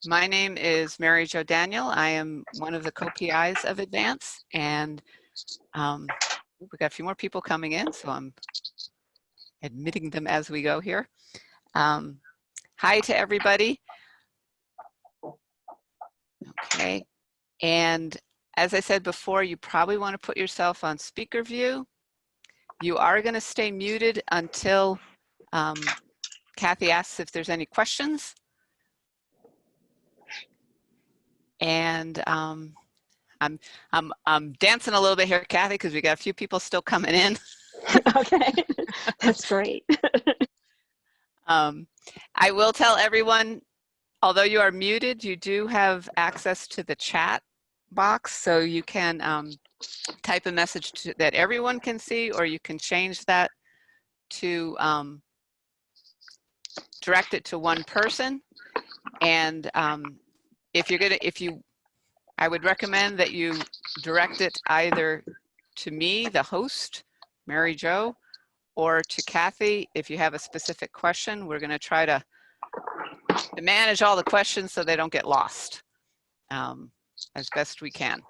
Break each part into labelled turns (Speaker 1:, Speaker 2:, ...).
Speaker 1: My name is Mary Jo Daniel. I am one of the co-PIs of Advance, and we've got a few more people coming in, so I'm admitting them as we go here. Hi to everybody. Okay, and as I said before, you probably want to put yourself on speaker view. You are going to stay muted until Kathy asks if there's any questions. And I'm dancing a little bit here, Kathy, because we got a few people still coming in.
Speaker 2: Okay, that's great.
Speaker 1: I will tell everyone, although you are muted, you do have access to the chat box, so you can type a message that everyone can see, or you can change that to direct it to one person. And I would recommend that you direct it either to me, the host, Mary Jo, or to Kathy if you have a specific question. We're going to try to manage all the questions so they don't get lost as best we can.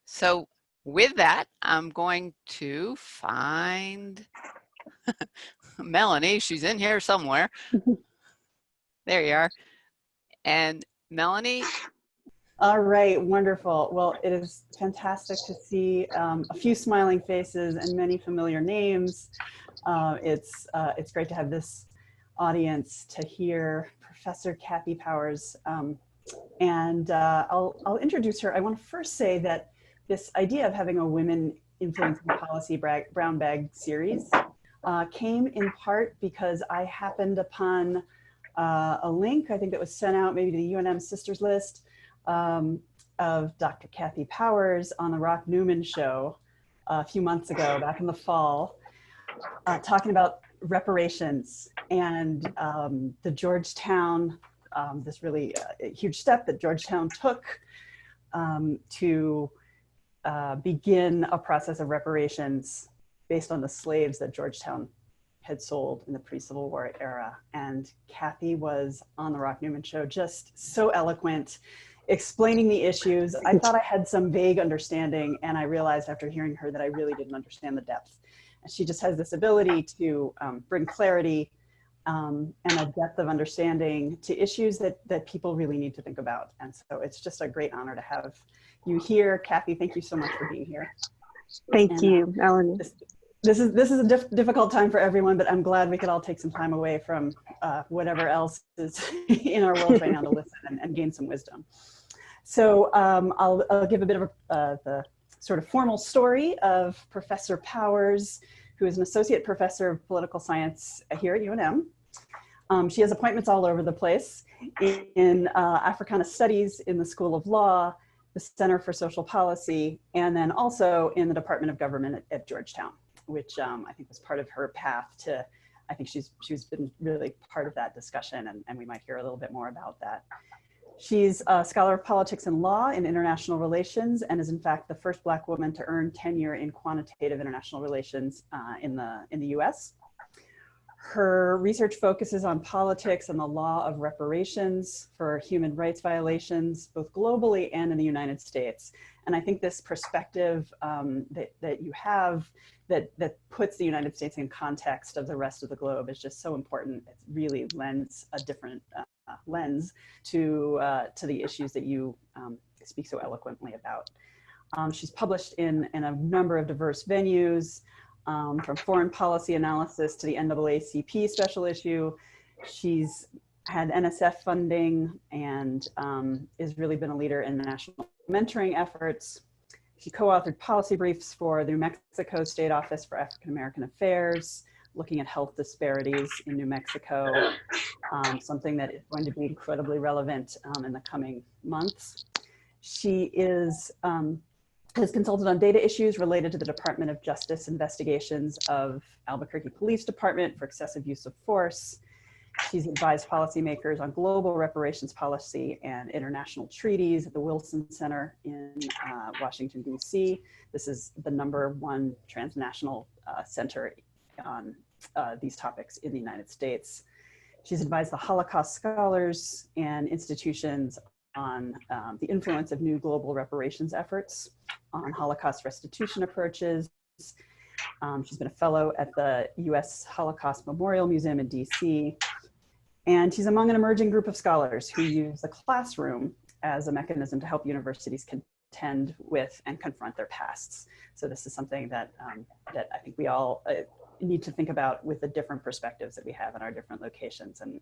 Speaker 1: So with that, I'm going to find Melanie. She's in here somewhere. There you are. And Melanie.
Speaker 3: All right, wonderful. Well, it is fantastic to see a few smiling faces and many familiar names. It's great to have this audience to hear Professor Kathy Powers. I'll introduce her. I want to first say that this idea of having a women influencing policy brown bag series came in part because I happened upon a link, I think that was sent out maybe to the UNM Sisters List, of Dr. Kathy Powers on the Rock Newman show a few months ago, back in the fall, talking about reparations and the Georgetown, this really huge step that Georgetown took to begin a process of reparations based on the slaves that Georgetown had sold in the pre-Civil War era. And Kathy was on the Rock Newman show, just so eloquent, explaining the issues. I thought I had some vague understanding, and I realized after hearing her that I really didn't understand the depth. And she just has this ability to bring clarity and a depth of understanding to issues that people really need to think about. And so it's just a great honor to have you here. Kathy, thank you so much for being here.
Speaker 2: Thank you, Melanie.
Speaker 3: This is a difficult time for everyone, but I'm glad we could all take some time away from whatever else is in our world right now to listen and gain some wisdom. So I'll give a bit of the sort of formal story of Professor Powers, who is an associate professor of political science here at UNM. She has appointments all over the place in Africana Studies in the School of Law, the Center for Social Policy, and then also in the Department of Government at Georgetown, which I think was part of her path to, I think she's been really part of that discussion, and we might hear a little bit more about that. She's a scholar of politics and law in international relations, and is in fact the first Black woman to earn tenure in quantitative international relations in the US. Her research focuses on politics and the law of reparations for human rights violations, both globally and in the United States. And I think this perspective that you have that puts the United States in context of the rest of the globe is just so important. It really lends a different lens to the issues that you speak so eloquently about. She's published in a number of diverse venues, from foreign policy analysis to the NAACP special issue. She's had NSF funding and has really been a leader in national mentoring efforts. She co-authored policy briefs for the New Mexico State Office for African American Affairs, looking at health disparities in New Mexico, something that is going to be incredibly relevant in the coming months. She has consulted on data issues related to the Department of Justice investigations of Albuquerque Police Department for excessive use of force. She's advised policymakers on global reparations policy and international treaties at the Wilson Center in Washington, D.C. This is the #1 transnational center on these topics in the United States. She's advised the Holocaust scholars and institutions on the influence of new global reparations efforts on Holocaust restitution approaches. She's been a fellow at the U.S. Holocaust Memorial Museum in DC. And she's among an emerging group of scholars who use the classroom as a mechanism to help universities contend with and confront their pasts. So this is something that, that I think we all need to think about with the different perspectives that we have in our different locations. And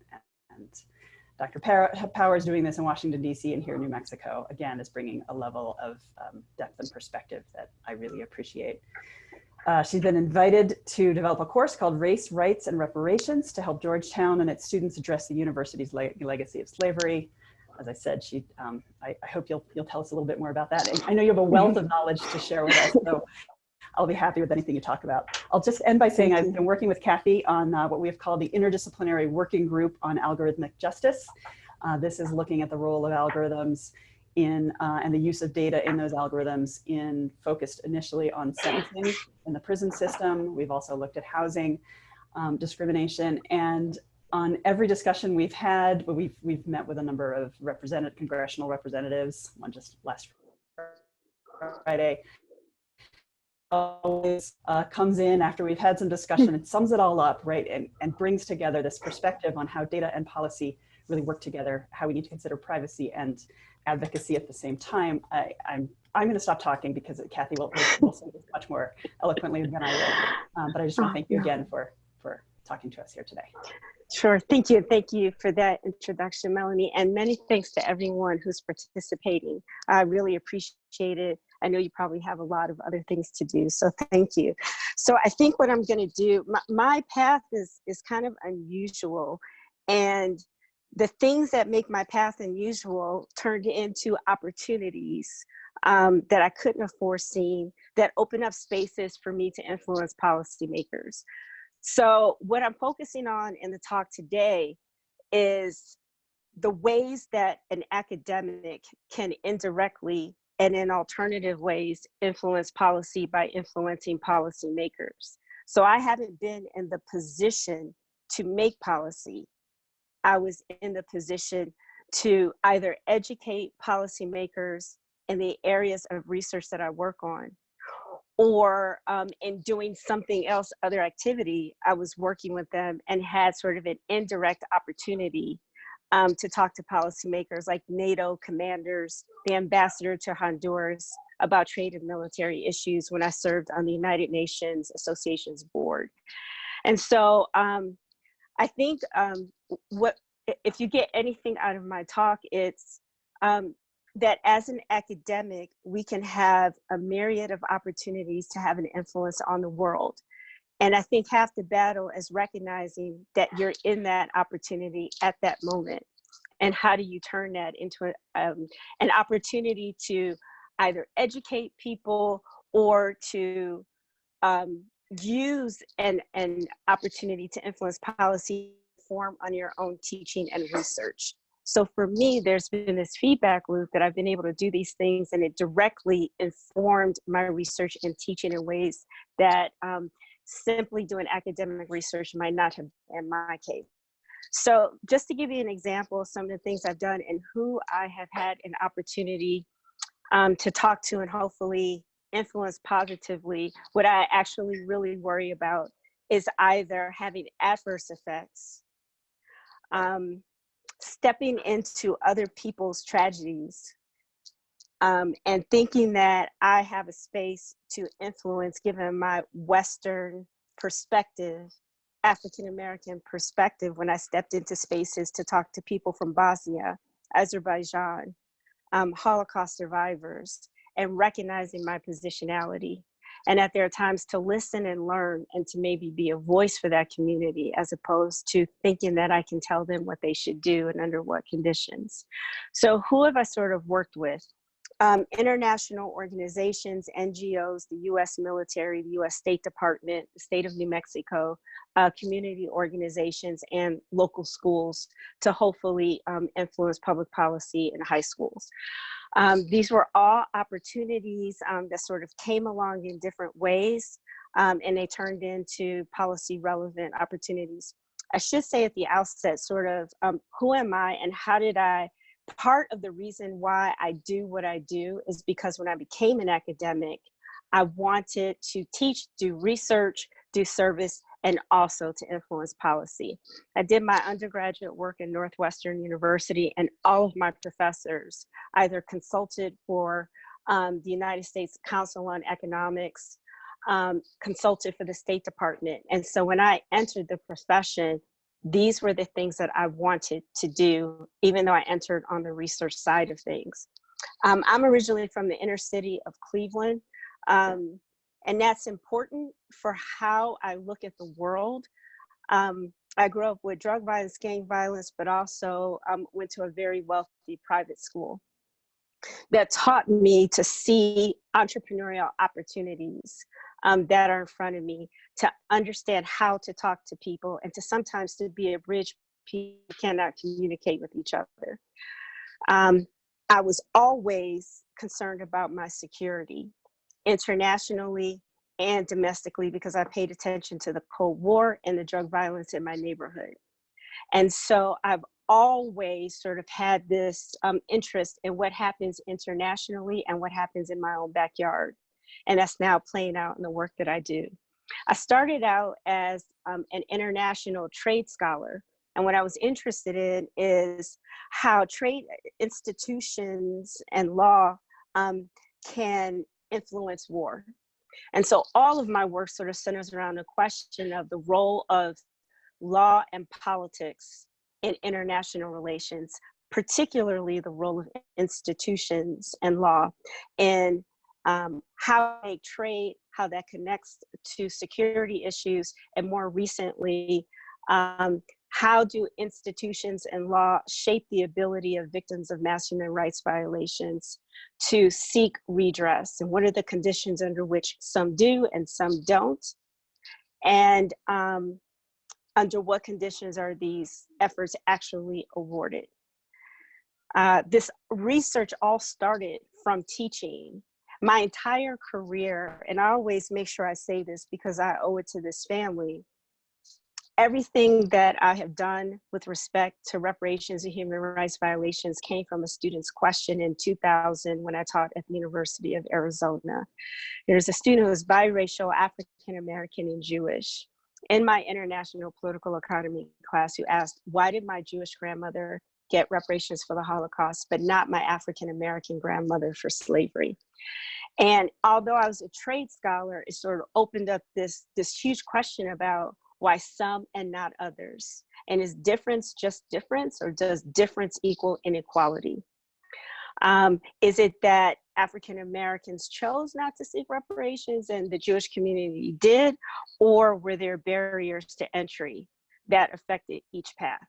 Speaker 3: Dr. Power is doing this in Washington, D.C. and here in New Mexico, again, is bringing a level of depth and perspective that I really appreciate. She's been invited to develop a course called Race, Rights, and Reparations to help Georgetown and its students address the university's legacy of slavery. As I said, I hope you'll tell us a little bit more about that. And I know you have a wealth of knowledge to share with us, so I'll be happy with anything you talk about. I'll just end by saying I've been working with Kathy on what we have called the Interdisciplinary Working Group on Algorithmic Justice. This is looking at the role of algorithms in and the use of data in those algorithms focused initially on sentencing in the prison system. We've also looked at housing discrimination, and on every discussion we've had, but we've met with a number of congressional representatives, one just last Friday, always comes in after we've had some discussion and sums it all up, right, and brings together this perspective on how data and policy really work together, how we need to consider privacy and advocacy at the same time. I'm going to stop talking because Kathy will say this much more eloquently than I will. But I just want to thank you again for talking to us here today.
Speaker 4: Sure. Thank you. Thank you for that introduction, Melanie. And many thanks to everyone who's participating. I really appreciate it. I know you probably have a lot of other things to do, so thank you. So I think what I'm going to do, my path is kind of unusual, and the things that make my path unusual turned into opportunities that I couldn't have foreseen, that open up spaces for me to influence policymakers. So what I'm focusing on in the talk today is the ways that an academic can indirectly and in alternative ways influence policy by influencing policymakers. So I haven't been in the position to make policy. I was in the position to either educate policymakers in the areas of research that I work on, or in doing something else, other activity, I was working with them and had sort of an indirect opportunity to talk to policymakers like NATO commanders, the ambassador to Honduras about trade and military issues when I served on the United Nations Association's board. And so I think if you get anything out of my talk, it's that as an academic, we can have a myriad of opportunities to have an influence on the world. And I think half the battle is recognizing that you're in that opportunity at that moment. And how do you turn that into an opportunity to either educate people or to use an opportunity to influence policy form on your own teaching and research. So for me, there's been this feedback loop that I've been able to do these things, and it directly informed my research and teaching in ways that simply doing academic research might not have been in my case. So just to give you an example of some of the things I've done and who I have had an opportunity to talk to and hopefully influence positively, what I actually really worry about is either having adverse effects, stepping into other people's tragedies, and thinking that I have a space to influence given my Western perspective, African-American perspective, when I stepped into spaces to talk to people from Bosnia, Azerbaijan, Holocaust survivors, and recognizing my positionality. And that there are times to listen and learn and to maybe be a voice for that community, as opposed to thinking that I can tell them what they should do and under what conditions. So who have I sort of worked with? International organizations, NGOs, the US military, the US State Department, the state of New Mexico, community organizations, and local schools to hopefully influence public policy in high schools. These were all opportunities that sort of came along in different ways, and they turned into policy relevant opportunities. I should say at the outset, sort of, who am I and how did part of the reason why I do what I do is because when I became an academic, I wanted to teach, do research, do service, and also to influence policy. I did my undergraduate work in Northwestern University, and all of my professors either consulted for the United States Council on Economics, consulted for the State Department. And so when I entered the profession, these were the things that I wanted to do, even though I entered on the research side of things. I'm originally from the inner city of Cleveland, and that's important for how I look at the world. I grew up with drug violence, gang violence, but also went to a very wealthy private school that taught me to see entrepreneurial opportunities that are in front of me, to understand how to talk to people, and to sometimes to be a bridge people cannot communicate with each other. I was always concerned about my security, internationally and domestically, because I paid attention to the Cold War and the drug violence in my neighborhood. And so I've always sort of had this interest in what happens internationally and what happens in my own backyard. And that's now playing out in the work that I do. I started out as an international trade scholar. And what I was interested in is how trade institutions and law can influence war. And so all of my work sort of centers around the question of the role of law and politics in international relations, particularly the role of institutions and law, and how they trade, how that connects to security issues, and more recently, how do institutions and law shape the ability of victims of mass human rights violations to seek redress, and what are the conditions under which some do and some don't, and under what conditions are these efforts actually awarded. This research all started from teaching. My entire career, and I always make sure I say this because I owe it to this family, everything that I have done with respect to reparations and human rights violations came from a student's question in 2000 when I taught at the University of Arizona. There's a student who was biracial, African-American, and Jewish in my international political economy class who asked, why did my Jewish grandmother get reparations for the Holocaust, but not my African-American grandmother for slavery? And although I was a trade scholar, it sort of opened up this huge question about why some and not others. And is difference just difference, or does difference equal inequality? Is it that African Americans chose not to seek reparations and the Jewish community did, or were there barriers to entry that affected each path?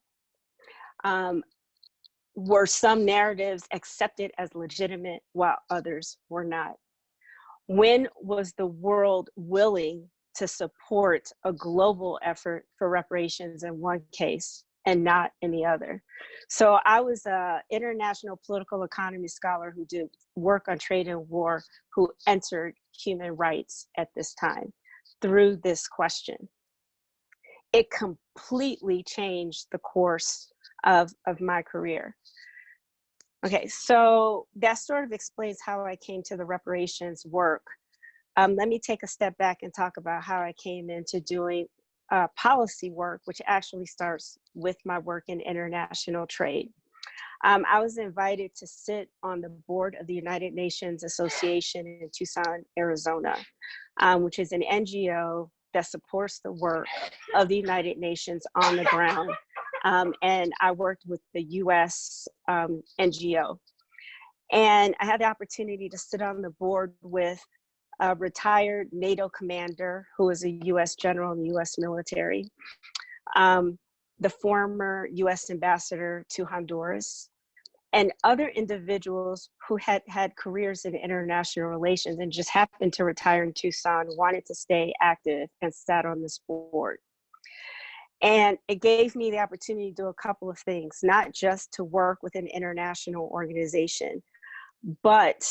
Speaker 4: Were some narratives accepted as legitimate while others were not? When was the world willing to support a global effort for reparations in one case and not in the other? So I was an international political economy scholar who did work on trade and war, who entered human rights at this time through this question. It completely changed the course of my career. Okay, so that sort of explains how I came to the reparations work. Let me take a step back and talk about how I came into doing policy work, which actually starts with my work in international trade. I was invited to sit on the board of the United Nations Association in Tucson, Arizona, which is an NGO that supports the work of the United Nations on the ground. And I worked with the US NGO. And I had the opportunity to sit on the board with a retired NATO commander who was a US general in the US military, the former US ambassador to Honduras, and other individuals who had had careers in international relations and just happened to retire in Tucson, wanted to stay active, and sat on this board. And it gave me the opportunity to do a couple of things, not just to work with an international organization, but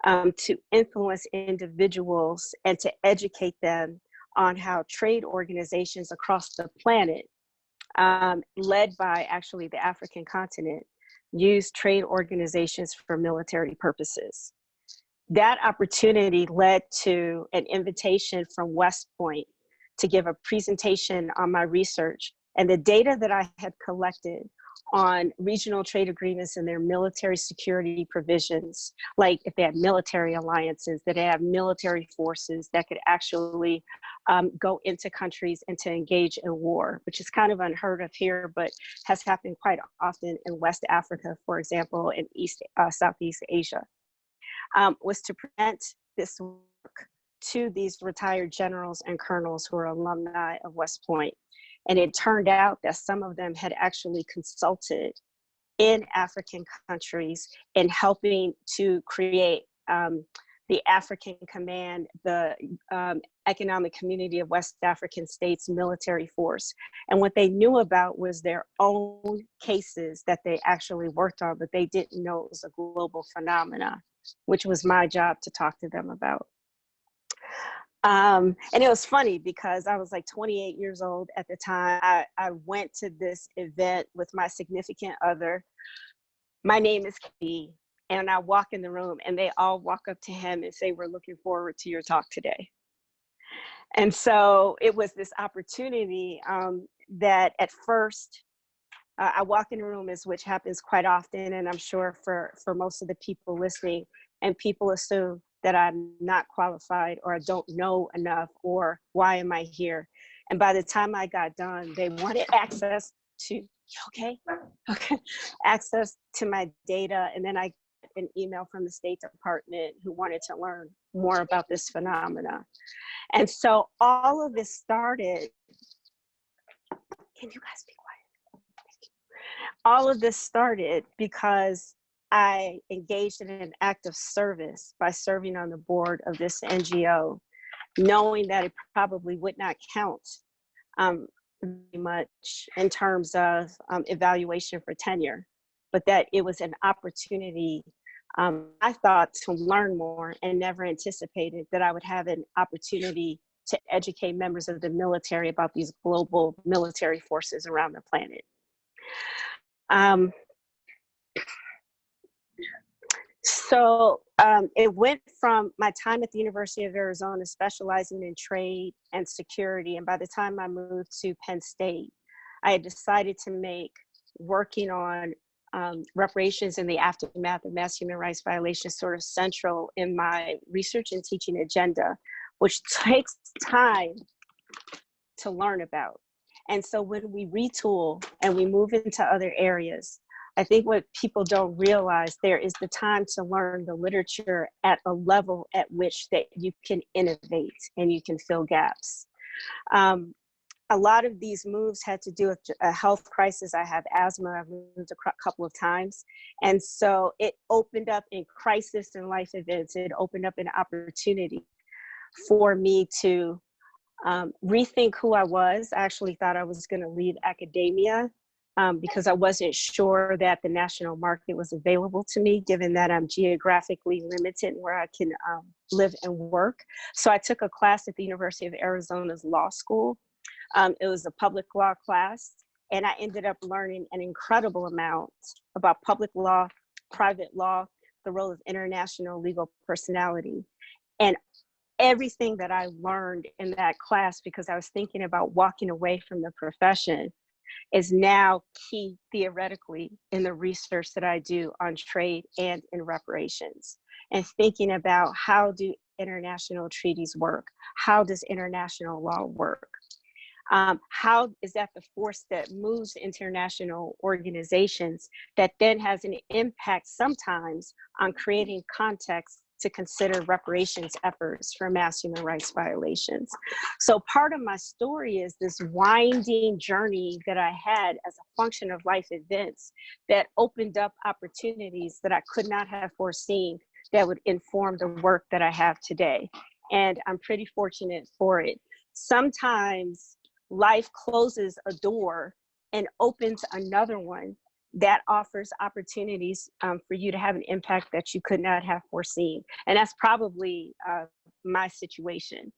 Speaker 4: to influence individuals and to educate them on how trade organizations across the planet led by actually the African continent, used trade organizations for military purposes. That opportunity led to an invitation from West Point to give a presentation on my research and the data that I had collected on regional trade agreements and their military security provisions, like if they have military alliances, that they have military forces that could actually go into countries and to engage in war, which is kind of unheard of here, but has happened quite often in West Africa, for example, in Southeast Asia, was to present this work to these retired generals and colonels who are alumni of West Point. And it turned out that some of them had actually consulted in African countries in helping to create the African Command, the Economic Community of West African States military force. And what they knew about was their own cases that they actually worked on, but they didn't know it was a global phenomena, which was my job to talk to them about. And it was funny because I was like 28 years old at the time. I went to this event with my significant other. My name is Katie, and I walk in the room and they all walk up to him and say, "We're looking forward to your talk today." And so it was this opportunity that at first I walk in the room, which happens quite often, and I'm sure for most of the people listening, and people assume that I'm not qualified or I don't know enough or why am I here? And by the time I got done, they wanted access to, okay, access to my data. And then I got an email from the State Department who wanted to learn more about this phenomena. And so all of this started, can you guys be quiet? All of this started because I engaged in an act of service by serving on the board of this NGO, knowing that it probably would not count very much in terms of evaluation for tenure, but that it was an opportunity, I thought, to learn more, and never anticipated that I would have an opportunity to educate members of the military about these global military forces around the planet. So it went from my time at the University of Arizona specializing in trade and security, and by the time I moved to Penn State, I had decided to make working on reparations in the aftermath of mass human rights violations sort of central in my research and teaching agenda, which takes time to learn about. And so when we retool and we move into other areas, I think what people don't realize, there is the time to learn the literature at a level at which that you can innovate and you can fill gaps. A lot of these moves had to do with a health crisis. I have asthma, I've moved a couple of times. And so it opened up in crisis and life events, it opened up an opportunity for me to rethink who I was. I actually thought I was gonna leave academia because I wasn't sure that the national market was available to me, given that I'm geographically limited where I can live and work. So I took a class at the University of Arizona's law school. It was a public law class, and I ended up learning an incredible amount about public law, private law, the role of international legal personality. And everything that I learned in that class, because I was thinking about walking away from the profession, is now key theoretically in the research that I do on trade and in reparations, and thinking about how do international treaties work? How does international law work? How is that the force that moves international organizations that then has an impact sometimes on creating context to consider reparations efforts for mass human rights violations? So part of my story is this winding journey that I had as a function of life events that opened up opportunities that I could not have foreseen that would inform the work that I have today. And I'm pretty fortunate for it. Sometimes life closes a door and opens another one that offers opportunities for you to have an impact that you could not have foreseen. And that's probably my situation.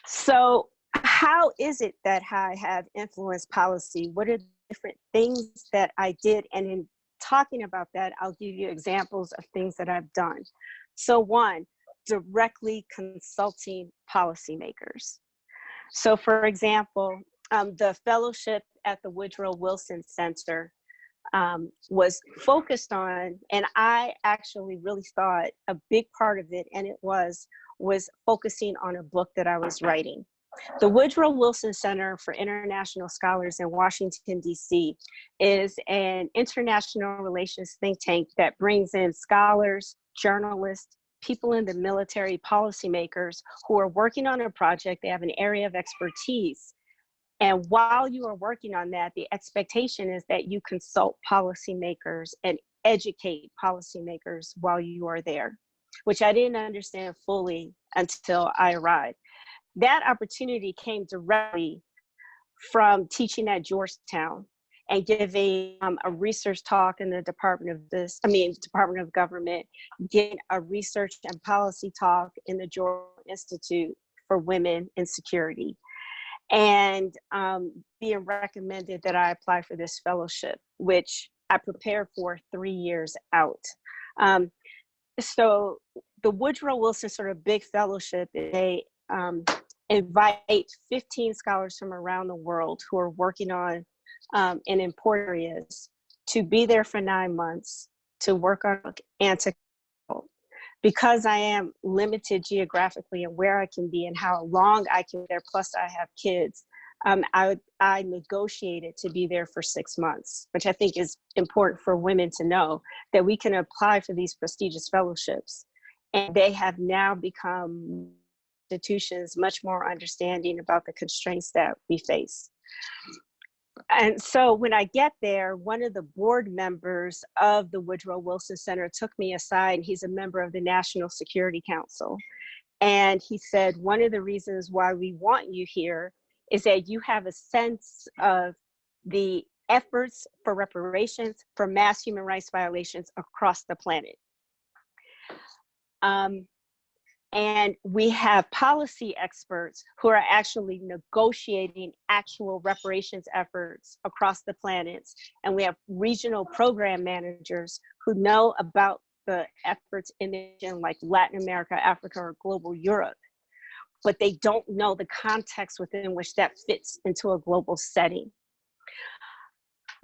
Speaker 4: So how is it that I have influenced policy? What are the different things that I did? And in talking about that, I'll give you examples of things that I've done. So one, directly consulting policymakers. So for example, the fellowship at the Woodrow Wilson Center was focused on, and I actually really thought a big part of it, and it was focusing on a book that I was writing. The Woodrow Wilson Center for International Scholars in Washington, D.C. is an international relations think tank that brings in scholars, journalists, people in the military, policymakers who are working on a project. They have an area of expertise. And while you are working on that, the expectation is that you consult policymakers and educate policymakers while you are there, which I didn't understand fully until I arrived. That opportunity came directly from teaching at Georgetown and giving a research talk in the Department of Government, getting a research and policy talk in the Georgia Institute for Women in Security, and being recommended that I apply for this fellowship, which I prepared for 3 years out. So the Woodrow Wilson sort of big fellowship, they invite 15 scholars from around the world who are working on in important areas to be there for 9 months to work on and to consult. Because I am limited geographically and where I can be and how long I can be there, plus I have kids, I negotiated to be there for 6 months, which I think is important for women to know, that we can apply for these prestigious fellowships. And they have now become institutions much more understanding about the constraints that we face. And so when I get there, one of the board members of the Woodrow Wilson Center took me aside. He's a member of the National Security Council. And he said, one of the reasons why we want you here is that you have a sense of the efforts for reparations for mass human rights violations across the planet. And we have policy experts who are actually negotiating actual reparations efforts across the planets. And we have regional program managers who know about the efforts in the region like Latin America, Africa, or global Europe, but they don't know the context within which that fits into a global setting.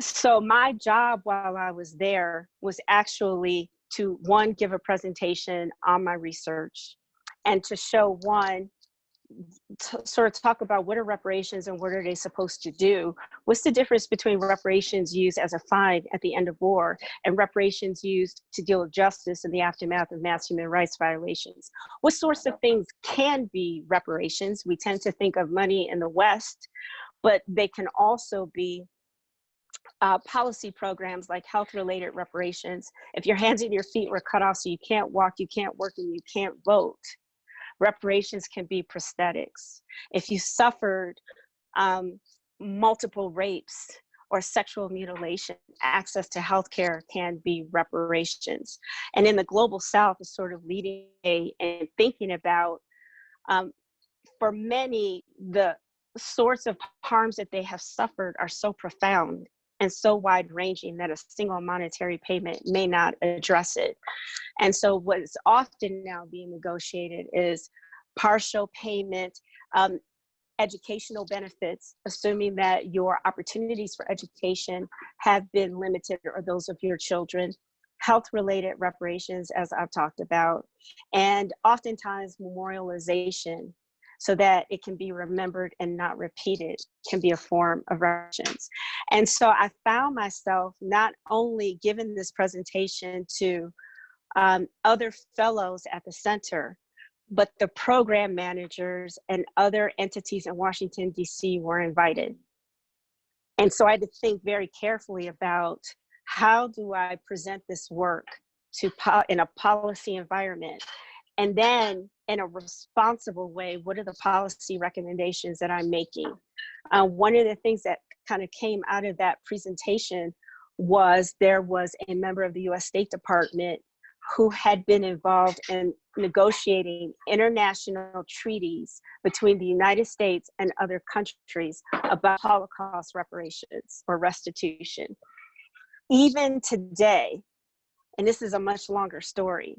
Speaker 4: So my job while I was there was actually to, one, give a presentation on my research, and to show, one, to sort of talk about what are reparations and what are they supposed to do? What's the difference between reparations used as a fine at the end of war and reparations used to deal with justice in the aftermath of mass human rights violations? What sorts of things can be reparations? We tend to think of money in the West, but they can also be policy programs like health-related reparations. If your hands and your feet were cut off so you can't walk, you can't work, and you can't vote, reparations can be prosthetics. If you suffered multiple rapes or sexual mutilation, access to healthcare can be reparations. And in the global South is sort of leading and thinking about, for many, the sorts of harms that they have suffered are so profound and so wide-ranging that a single monetary payment may not address it. And so what is often now being negotiated is partial payment, educational benefits, assuming that your opportunities for education have been limited or those of your children, health-related reparations, as I've talked about, and oftentimes memorialization, so that it can be remembered and not repeated, can be a form of reparations. And so I found myself not only giving this presentation to other fellows at the center, but the program managers and other entities in Washington, D.C. were invited. And so I had to think very carefully about, how do I present this work in a policy environment? And then in a responsible way, what are the policy recommendations that I'm making? One of the things that kind of came out of that presentation was there was a member of the US State Department who had been involved in negotiating international treaties between the United States and other countries about Holocaust reparations or restitution. Even today, and this is a much longer story,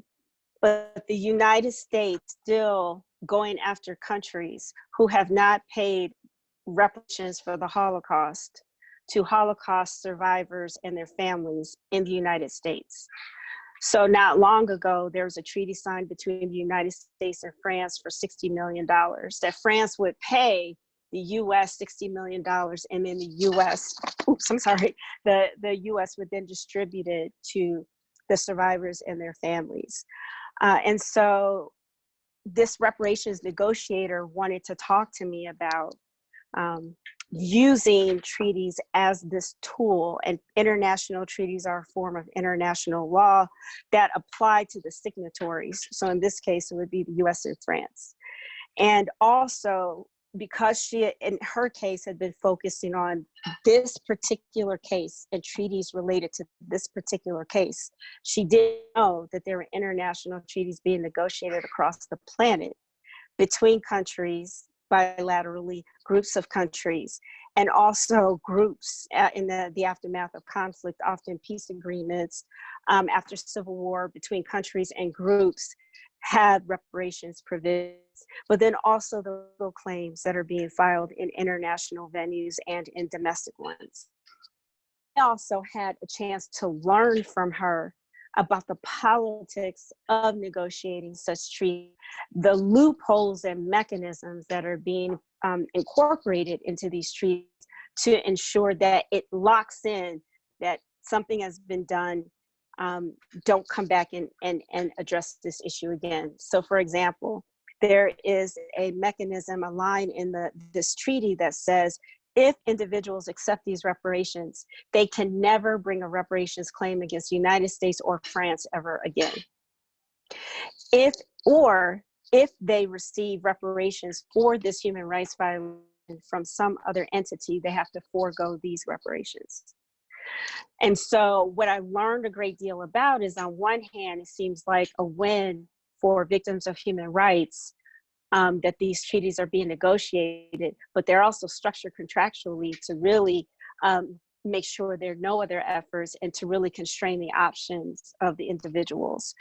Speaker 4: but the United States still going after countries who have not paid reparations for the Holocaust to Holocaust survivors and their families in the United States. So not long ago, there was a treaty signed between the United States and France for $60 million that France would pay the US $60 million, and then the US, the US would then distribute it to the survivors and their families. And so this reparations negotiator wanted to talk to me about using treaties as this tool, and international treaties are a form of international law that apply to the signatories. So in this case, it would be the US and France. And also, because she, in her case, had been focusing on this particular case and treaties related to this particular case, she didn't know that there were international treaties being negotiated across the planet between countries, bilaterally, groups of countries, and also groups in the aftermath of conflict, often peace agreements after civil war between countries and groups had reparations provisions, but then also the legal claims that are being filed in international venues and in domestic ones. I also had a chance to learn from her about the politics of negotiating such treaties, the loopholes and mechanisms that are being incorporated into these treaties to ensure that it locks in that something has been done. Don't come back and address this issue again. So for example, there is a mechanism, a line in this treaty that says, if individuals accept these reparations, they can never bring a reparations claim against the United States or France ever again. If they receive reparations for this human rights violation from some other entity, they have to forego these reparations. And so what I learned a great deal about is, on one hand, it seems like a win for victims of human rights that these treaties are being negotiated, but they're also structured contractually to really make sure there are no other efforts and to really constrain the options of the individuals.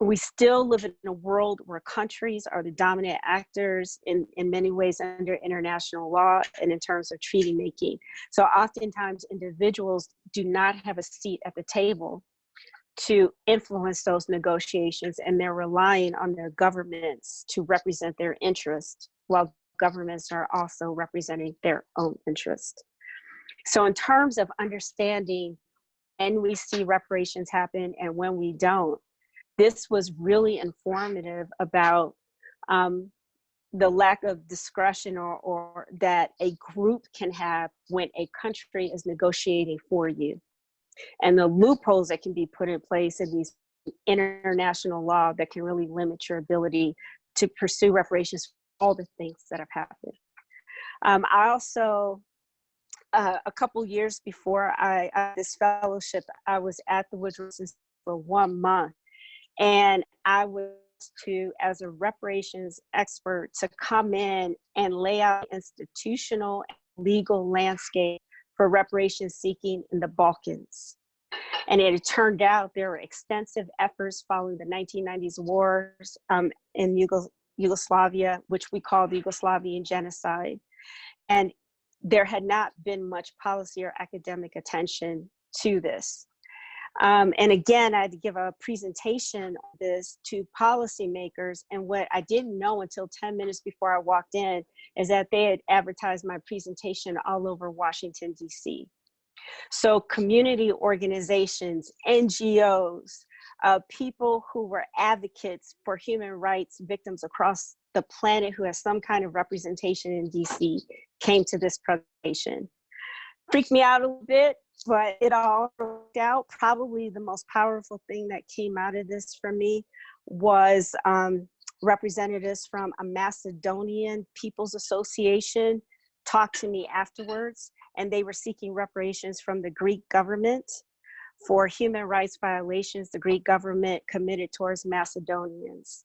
Speaker 4: We still live in a world where countries are the dominant actors in many ways under international law and in terms of treaty making. So oftentimes individuals do not have a seat at the table to influence those negotiations, and they're relying on their governments to represent their interest, while governments are also representing their own interest. So in terms of understanding when we see reparations happen and when we don't, this was really informative about the lack of discretion or that a group can have when a country is negotiating for you, and the loopholes that can be put in place in these international law that can really limit your ability to pursue reparations for all the things that have happened. I also, a couple years before this fellowship, I was at the Woodrow Center for 1 month, and I was as a reparations expert to come in and lay out institutional and legal landscape for reparations seeking in the Balkans. And it turned out there were extensive efforts following the 1990s wars in Yugoslavia, which we call the Yugoslavian genocide. And there had not been much policy or academic attention to this. And again, I had to give a presentation on this to policymakers. And what I didn't know until 10 minutes before I walked in is that they had advertised my presentation all over Washington, D.C. So community organizations, NGOs, people who were advocates for human rights victims across the planet who has some kind of representation in D.C. came to this presentation. Freaked me out a little bit, but it all worked out. Probably the most powerful thing that came out of this for me was representatives from a Macedonian People's Association talked to me afterwards, and they were seeking reparations from the Greek government for human rights violations the Greek government committed towards Macedonians.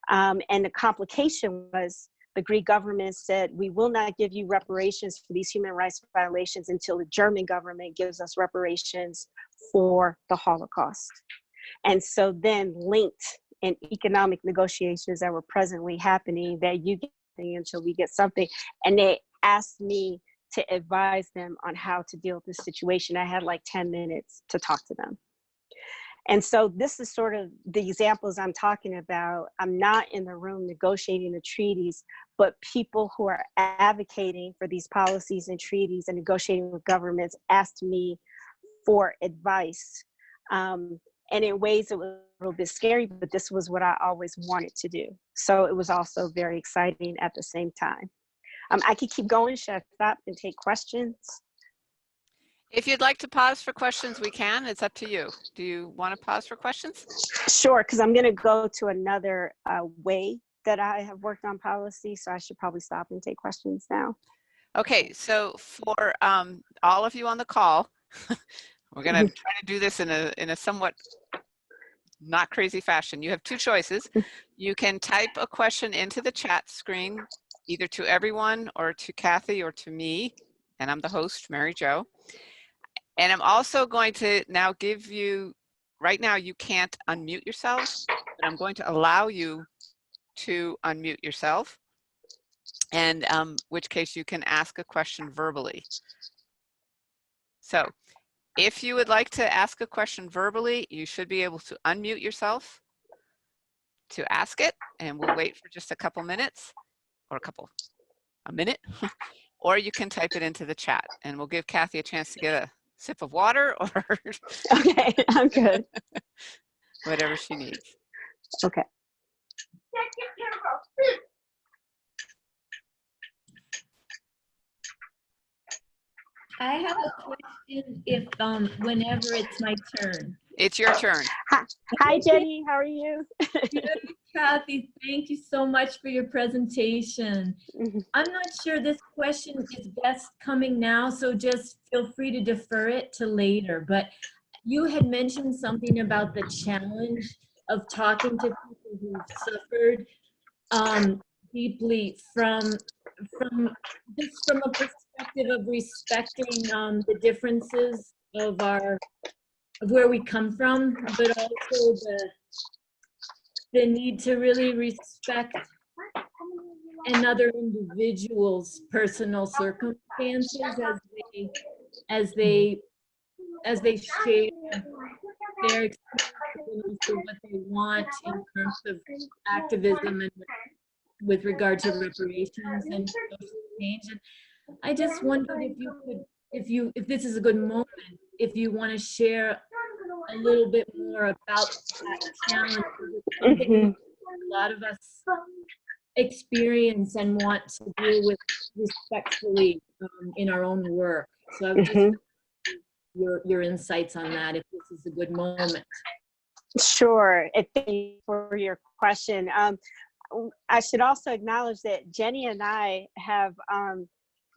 Speaker 4: And the complication was the Greek government said, we will not give you reparations for these human rights violations until the German government gives us reparations for the Holocaust. And so then linked in economic negotiations that were presently happening, that you get until we get something. And they asked me to advise them on how to deal with this situation. I had like 10 minutes to talk to them. And so this is sort of the examples I'm talking about. I'm not in the room negotiating the treaties, but people who are advocating for these policies and treaties and negotiating with governments asked me for advice. And in ways it was a little bit scary, but this was what I always wanted to do. So it was also very exciting at the same time. I could keep going. Should I stop and take questions?
Speaker 1: If you'd like to pause for questions, we can. It's up to you. Do you want to pause for questions?
Speaker 4: Sure, because I'm going to go to another way that I have worked on policy, so I should probably stop and take questions now.
Speaker 1: Okay, so for all of you on the call, we're going to try to do this in a somewhat not crazy fashion. You have two choices. You can type a question into the chat screen, either to everyone or to Kathy or to me, and I'm the host, Mary Jo. And I'm also going to now give you, right now you can't unmute yourself, but I'm going to allow you to unmute yourself, and which case you can ask a question verbally. So if you would like to ask a question verbally, you should be able to unmute yourself to ask it, and we'll wait for just a couple minutes, or a minute, or you can type it into the chat, and we'll give Kathy a chance to get a sip of water or
Speaker 4: Okay, I'm good.
Speaker 1: whatever she needs.
Speaker 4: Okay.
Speaker 5: I have a question if whenever it's my turn.
Speaker 1: It's your turn.
Speaker 4: Hi, Jenny. How are you?
Speaker 5: Good, Kathy, thank you so much for your presentation. I'm not sure this question is best coming now, so just feel free to defer it to later. But you had mentioned something about the challenge of talking to people who've suffered deeply from a perspective of respecting the differences of where we come from, but also the need to really respect another individual's personal circumstances as they share their experiences and also what they want in terms of activism and with regard to reparations and social change. And I just wondered if you could, if this is a good moment, if you want to share a little bit more about that challenge. Something a lot of us experience and want to deal with respectfully in our own work. So I would just your insights on that, if this is a good moment.
Speaker 4: Sure. Thank you for your question. I should also acknowledge that Jenny and I have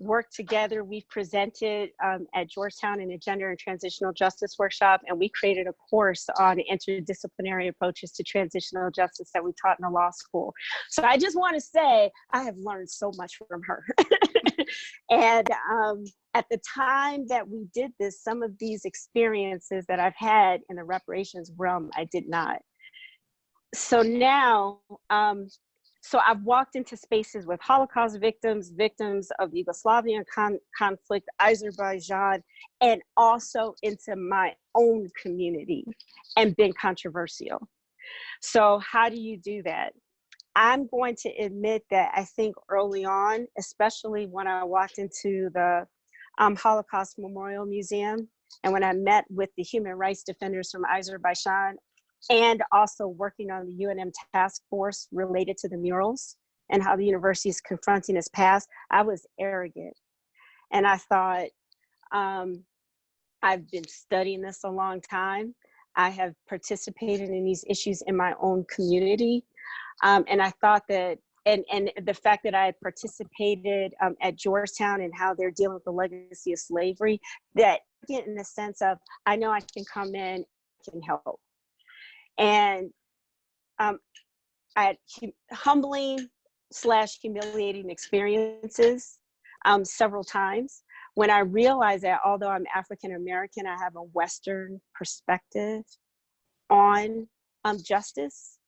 Speaker 4: worked together. We've presented at Georgetown in a gender and transitional justice workshop, and we created a course on interdisciplinary approaches to transitional justice that we taught in the law school. So I just want to say I have learned so much from her. And at the time that we did this, some of these experiences that I've had in the reparations realm, I did not. So now, so I've walked into spaces with Holocaust victims, victims of the Yugoslavian conflict, Azerbaijan, and also into my own community and been controversial. So how do you do that? I'm going to admit that I think early on, especially when I walked into the Holocaust Memorial Museum and when I met with the human rights defenders from Azerbaijan, and also working on the UNM task force related to the murals and how the university is confronting its past, I was arrogant. And I thought, I've been studying this a long time. I have participated in these issues in my own community. And I thought that, and the fact that I had participated at Georgetown and how they're dealing with the legacy of slavery, that in the sense of, I know I can come in, can help. And I had humbling / humiliating experiences several times when I realized that although I'm African American, I have a Western perspective on justice.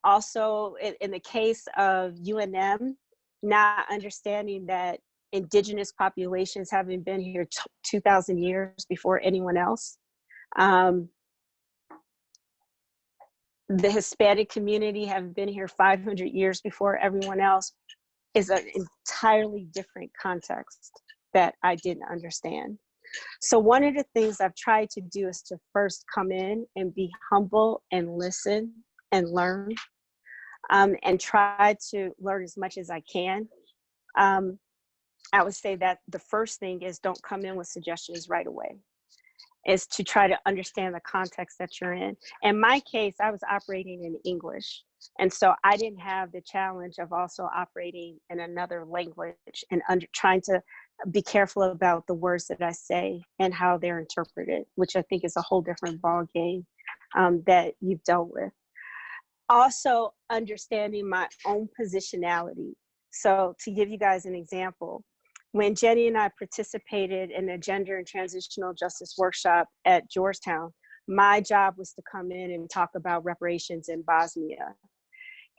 Speaker 4: Also, in the case of UNM, not understanding that indigenous populations haven't been here 2,000 years before anyone else. The Hispanic community have been here 500 years before everyone else is an entirely different context that I didn't understand. So one of the things I've tried to do is to first come in and be humble and listen and learn, and try to learn as much as I can. I would say that the first thing is don't come in with suggestions right away. Is to try to understand the context that you're in. In my case, I was operating in English. And so I didn't have the challenge of also operating in another language and trying to be careful about the words that I say and how they're interpreted, which I think is a whole different ballgame that you've dealt with. Also understanding my own positionality. So to give you guys an example, when Jenny and I participated in a gender and transitional justice workshop at Georgetown, my job was to come in and talk about reparations in Bosnia.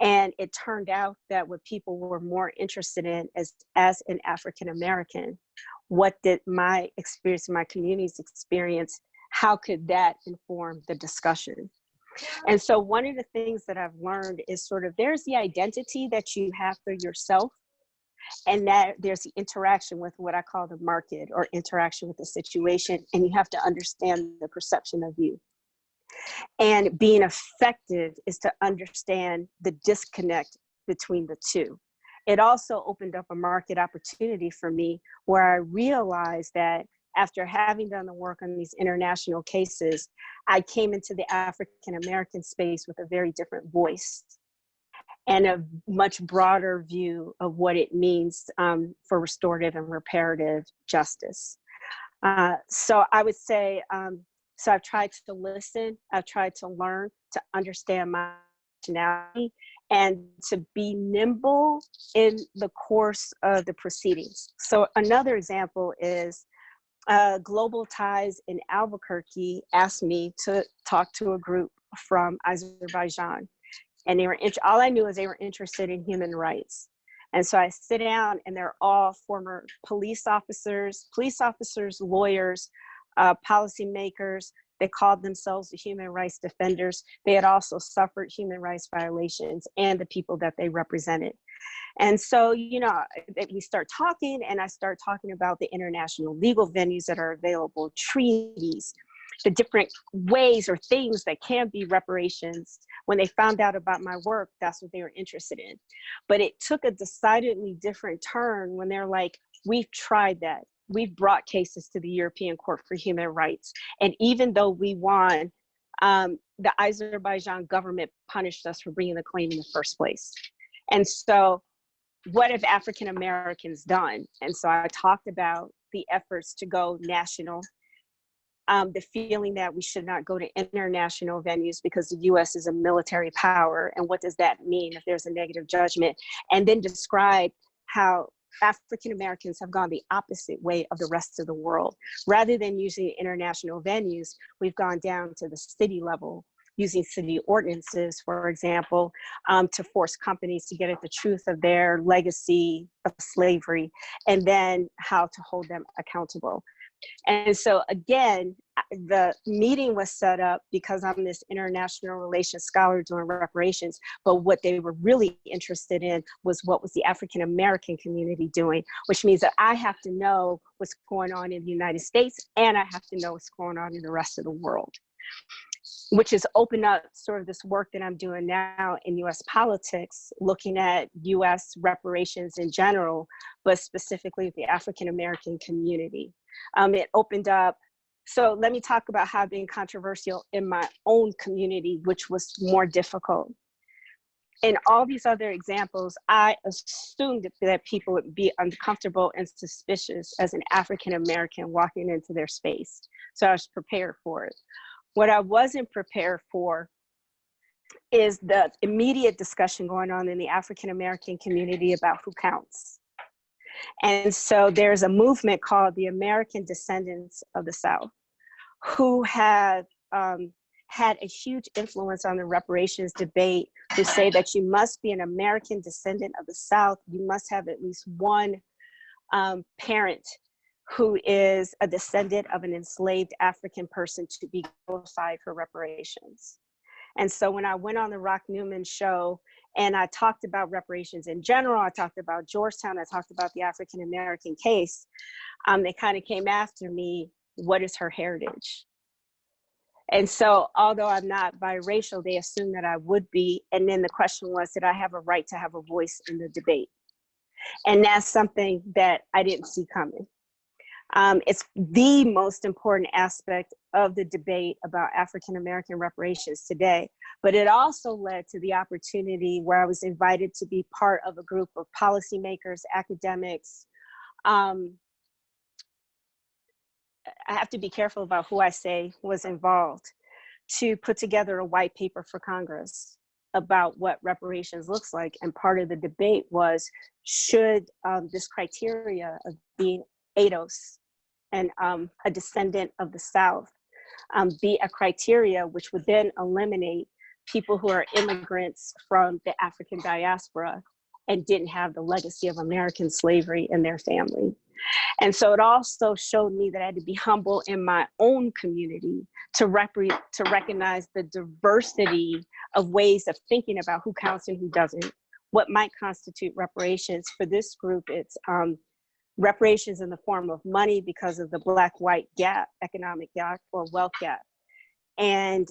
Speaker 4: And it turned out that what people were more interested in as an African American, what did my experience, my community's experience, how could that inform the discussion? And so one of the things that I've learned is sort of, there's the identity that you have for yourself, and that there's the interaction with what I call the market or interaction with the situation, and you have to understand the perception of you. And being effective is to understand the disconnect between the two. It also opened up a market opportunity for me where I realized that after having done the work on these international cases, I came into the African American space with a very different voice and a much broader view of what it means for restorative and reparative justice. So I would say, so I've tried to listen, I've tried to learn, to understand my nationality, and to be nimble in the course of the proceedings. So another example is Global Ties in Albuquerque asked me to talk to a group from Azerbaijan. And they were, all I knew is they were interested in human rights. And so I sit down and they're all former police officers, lawyers, policymakers. They called themselves the human rights defenders. They had also suffered human rights violations and the people that they represented. And so, you know, we start talking and I start talking about the international legal venues that are available, treaties, the different ways or things that can be reparations. When they found out about my work, that's what they were interested in. But it took a decidedly different turn when they're like, we've tried that. We've brought cases to the European Court for Human Rights. And even though we won, the Azerbaijan government punished us for bringing the claim in the first place. And so what have African Americans done? And so I talked about the efforts to go national, the feeling that we should not go to international venues because the US is a military power. And what does that mean if there's a negative judgment? And then describe how African Americans have gone the opposite way of the rest of the world. Rather than using international venues, we've gone down to the city level, using city ordinances, for example, to force companies to get at the truth of their legacy of slavery, and then how to hold them accountable. And so again, the meeting was set up because I'm this international relations scholar doing reparations, but what they were really interested in was what was the African American community doing, which means that I have to know what's going on in the United States and I have to know what's going on in the rest of the world, which has opened up sort of this work that I'm doing now in US politics, looking at US reparations in general, but specifically the African American community. It opened up, so let me talk about how being controversial in my own community, which was more difficult. in all these other examples, I assumed that people would be uncomfortable and suspicious as an African American walking into their space. So I was prepared for it. What I wasn't prepared for is the immediate discussion going on in the African American community about who counts. And so there's a movement called the American Descendants of the South, who have had a huge influence on the reparations debate, who say that you must be an American descendant of the South. You must have at least one parent who is a descendant of an enslaved African person to be qualified for reparations. And so when I went on the Rock Newman show and I talked about reparations in general, I talked about Georgetown, I talked about the African American case, they kind of came after me, what is her heritage? And so although I'm not biracial, they assumed that I would be. And then the question was, did I have a right to have a voice in the debate? And that's something that I didn't see coming. It's the most important aspect of the debate about African-American reparations today. But it also led to the opportunity where I was invited to be part of a group of policymakers, academics. I have to be careful about who I say was involved, to put together a white paper for Congress about what reparations looks like. And part of the debate was, should this criteria of being ADOS and a descendant of the South be a criteria which would then eliminate people who are immigrants from the African diaspora and didn't have the legacy of American slavery in their family. And so it also showed me that I had to be humble in my own community to recognize the diversity of ways of thinking about who counts and who doesn't, what might constitute reparations. For this group, it's reparations in the form of money because of the Black-white gap, economic gap or wealth gap. And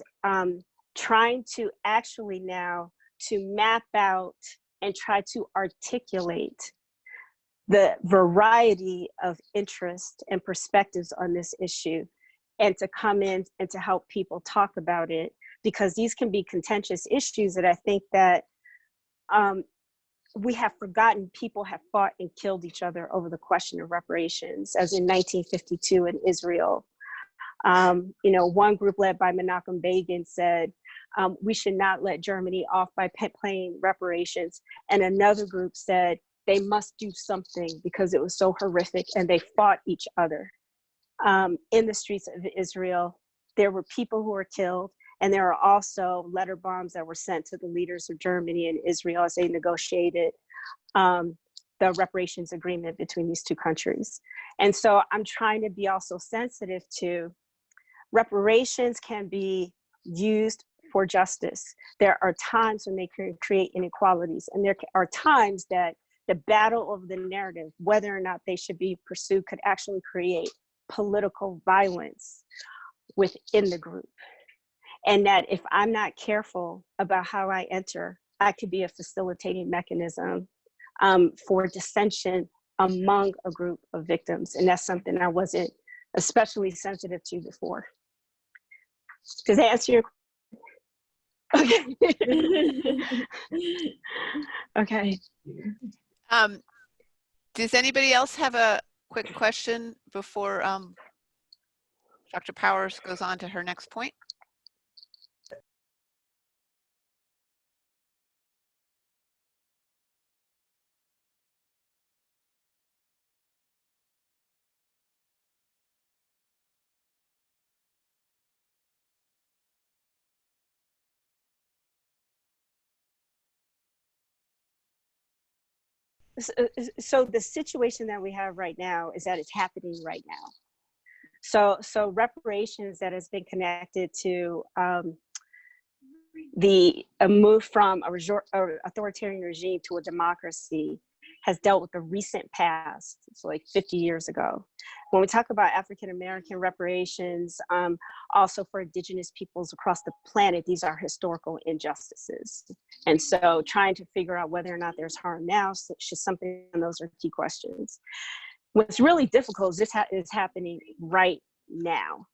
Speaker 4: trying to actually now to map out and try to articulate the variety of interest and perspectives on this issue, and to come in and to help people talk about it, because these can be contentious issues that I think that we have forgotten. People have fought and killed each other over the question of reparations, as in 1952 in Israel. You know, one group led by Menachem Begin said, we should not let Germany off by paying reparations. And another group said, they must do something because it was so horrific, and they fought each other. In the streets of Israel, there were people who were killed, and there are also letter bombs that were sent to the leaders of Germany and Israel as they negotiated the reparations agreement between these two countries. And so I'm trying to be also sensitive to reparations can be used for justice. There are times when they can create inequalities, and there are times that the battle of the narrative, whether or not they should be pursued, could actually create political violence within the group. And that if I'm not careful about how I enter, I could be a facilitating mechanism for dissension among a group of victims. And that's something I wasn't especially sensitive to before. Does that answer your question? Okay. Okay.
Speaker 1: Does anybody else have a quick question before Dr. Powers goes on to her next point?
Speaker 4: So the situation that we have right now is that it's happening right now. So reparations that has been connected to the move from a authoritarian regime to a democracy has dealt with the recent past. It's like 50 years ago. When we talk about African-American reparations, also for indigenous peoples across the planet, these are historical injustices. And so trying to figure out whether or not there's harm now, should something, and those are key questions. What's really difficult is this is happening right now.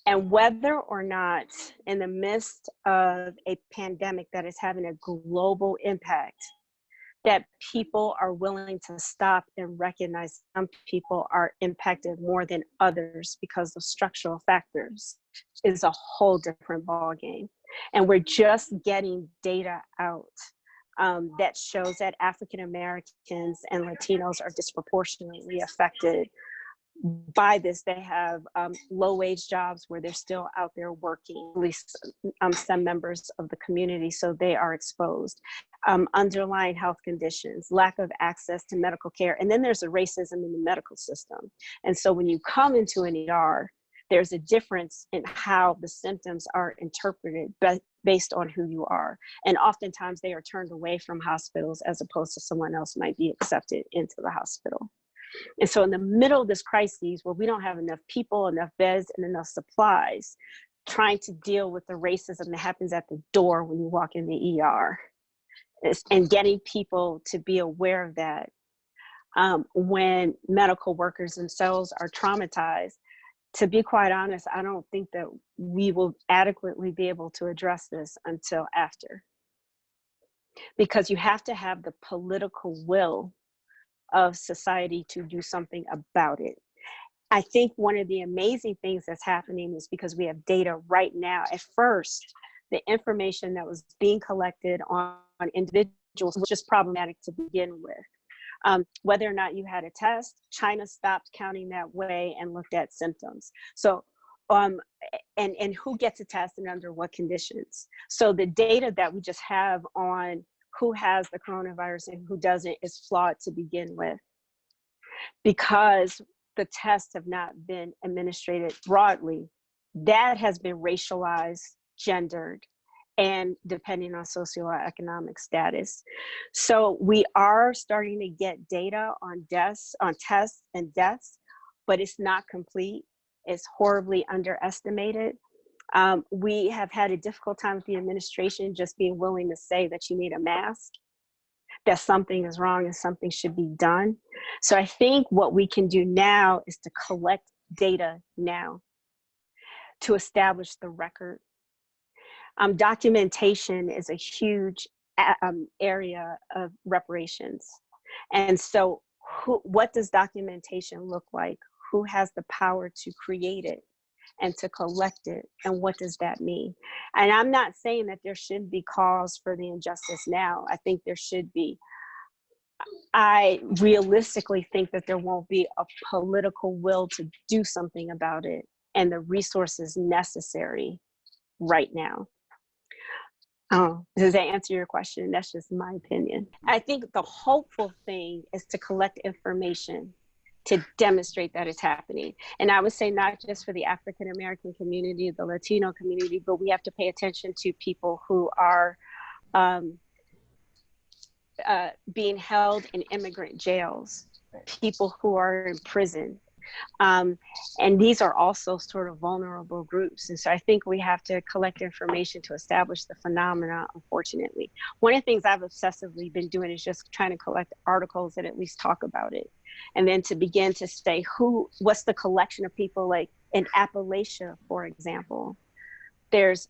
Speaker 4: And whether or not in the midst of a pandemic that is having a global impact, that people are willing to stop and recognize some people are impacted more than others because of structural factors is a whole different ballgame. And we're just getting data out that shows that African Americans and Latinos are disproportionately affected by this. They have low wage jobs where they're still out there working, at least some members of the community, so they are exposed. Underlying health conditions, lack of access to medical care, and then there's a racism in the medical system. And so when you come into an ER, there's a difference in how the symptoms are interpreted based on who you are. And oftentimes they are turned away from hospitals as opposed to someone else might be accepted into the hospital. And so in the middle of this crisis where we don't have enough people, enough beds, and enough supplies, trying to deal with the racism that happens at the door when you walk in the ER, and getting people to be aware of that when medical workers themselves are traumatized. To be quite honest, I don't think that we will adequately be able to address this until after. Because you have to have the political will of society to do something about it. I think one of the amazing things that's happening is because we have data right now. At first, the information that was being collected on individuals was just problematic to begin with. Whether or not you had a test, China stopped counting that way and looked at symptoms. So, and who gets a test and under what conditions. So the data that we just have on who has the coronavirus and who doesn't is flawed to begin with, because the tests have not been administered broadly. That has been racialized, gendered, and depending on socioeconomic status. So we are starting to get data on deaths, on tests and deaths, but it's not complete. It's horribly underestimated. We have had a difficult time with the administration just being willing to say that you need a mask, that something is wrong and something should be done. So I think what we can do now is to collect data now to establish the record. Documentation is a huge area of reparations. And so what does documentation look like? Who has the power to create it and to collect it? And what does that mean? And I'm not saying that there shouldn't be cause for the injustice now. I think there should be. I realistically think that there won't be a political will to do something about it and the resources necessary right now. Does that answer your question? That's just my opinion. I think the hopeful thing is to collect information to demonstrate that it's happening. And I would say not just for the African American community, the Latino community, but we have to pay attention to people who are being held in immigrant jails, people who are in prison. And these are also sort of vulnerable groups. And so I think we have to collect information to establish the phenomena, unfortunately. One of the things I've obsessively been doing is just trying to collect articles that at least talk about it. And then to begin to say what's the collection of people, like in Appalachia, for example, there's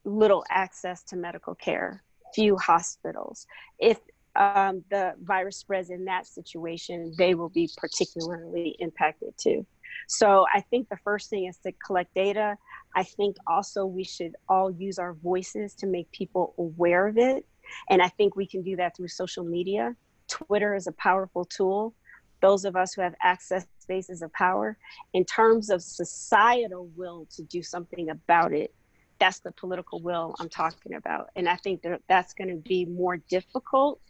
Speaker 4: little access to medical care, few hospitals. If the virus spreads in that situation, they will be particularly impacted too. So I think the first thing is to collect data. I think also we should all use our voices to make people aware of it. And I think we can do that through social media. Twitter is a powerful tool. Those of us who have access to spaces of power, in terms of societal will to do something about it, that's the political will I'm talking about. And I think that's going to be more difficult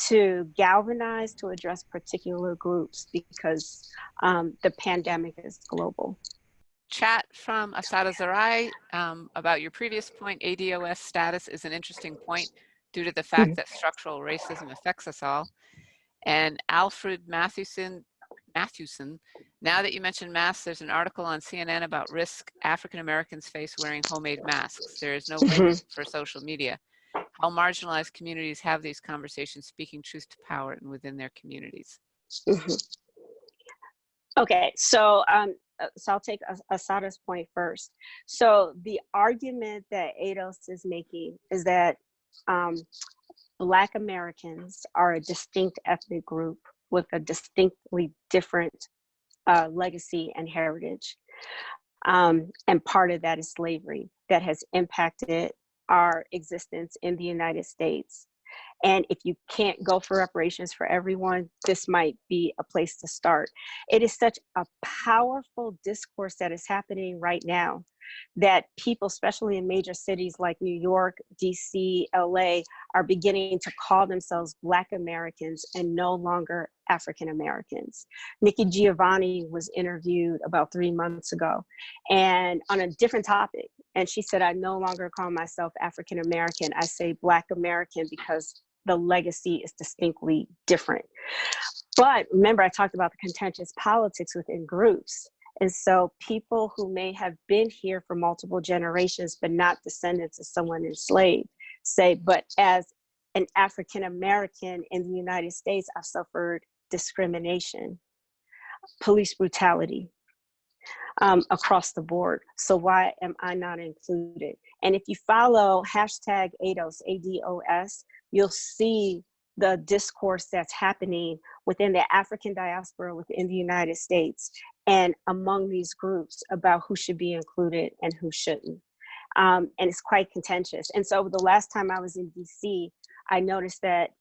Speaker 4: to galvanize to address particular groups because the pandemic is global.
Speaker 1: Chat from Asada Zarai about your previous point, ADOS status is an interesting point due to the fact that structural racism affects us all. And Alfred Matthewson, now that you mentioned masks, there's an article on CNN about risk African Americans face wearing homemade masks. There is no link for social media. How marginalized communities have these conversations, speaking truth to power and within their communities.
Speaker 4: Okay, so I'll take Asada's point first. So the argument that ADOS is making is that Black Americans are a distinct ethnic group with a distinctly different legacy and heritage. And part of that is slavery that has impacted our existence in the United States. And if you can't go for reparations for everyone, this might be a place to start. It is such a powerful discourse that is happening right now that people, especially in major cities like New York, DC, LA, are beginning to call themselves Black Americans and no longer African Americans. Nikki Giovanni was interviewed about 3 months ago and on a different topic. And she said, I no longer call myself African American. I say Black American because the legacy is distinctly different. But remember, I talked about the contentious politics within groups. And so people who may have been here for multiple generations, but not descendants of someone enslaved, say, but as an African American in the United States, I've suffered discrimination, police brutality across the board. So why am I not included? And if you follow hashtag ADOS, ADOS, you'll see the discourse that's happening within the African diaspora within the United States and among these groups about who should be included and who shouldn't. And it's quite contentious. And so the last time I was in DC, I noticed that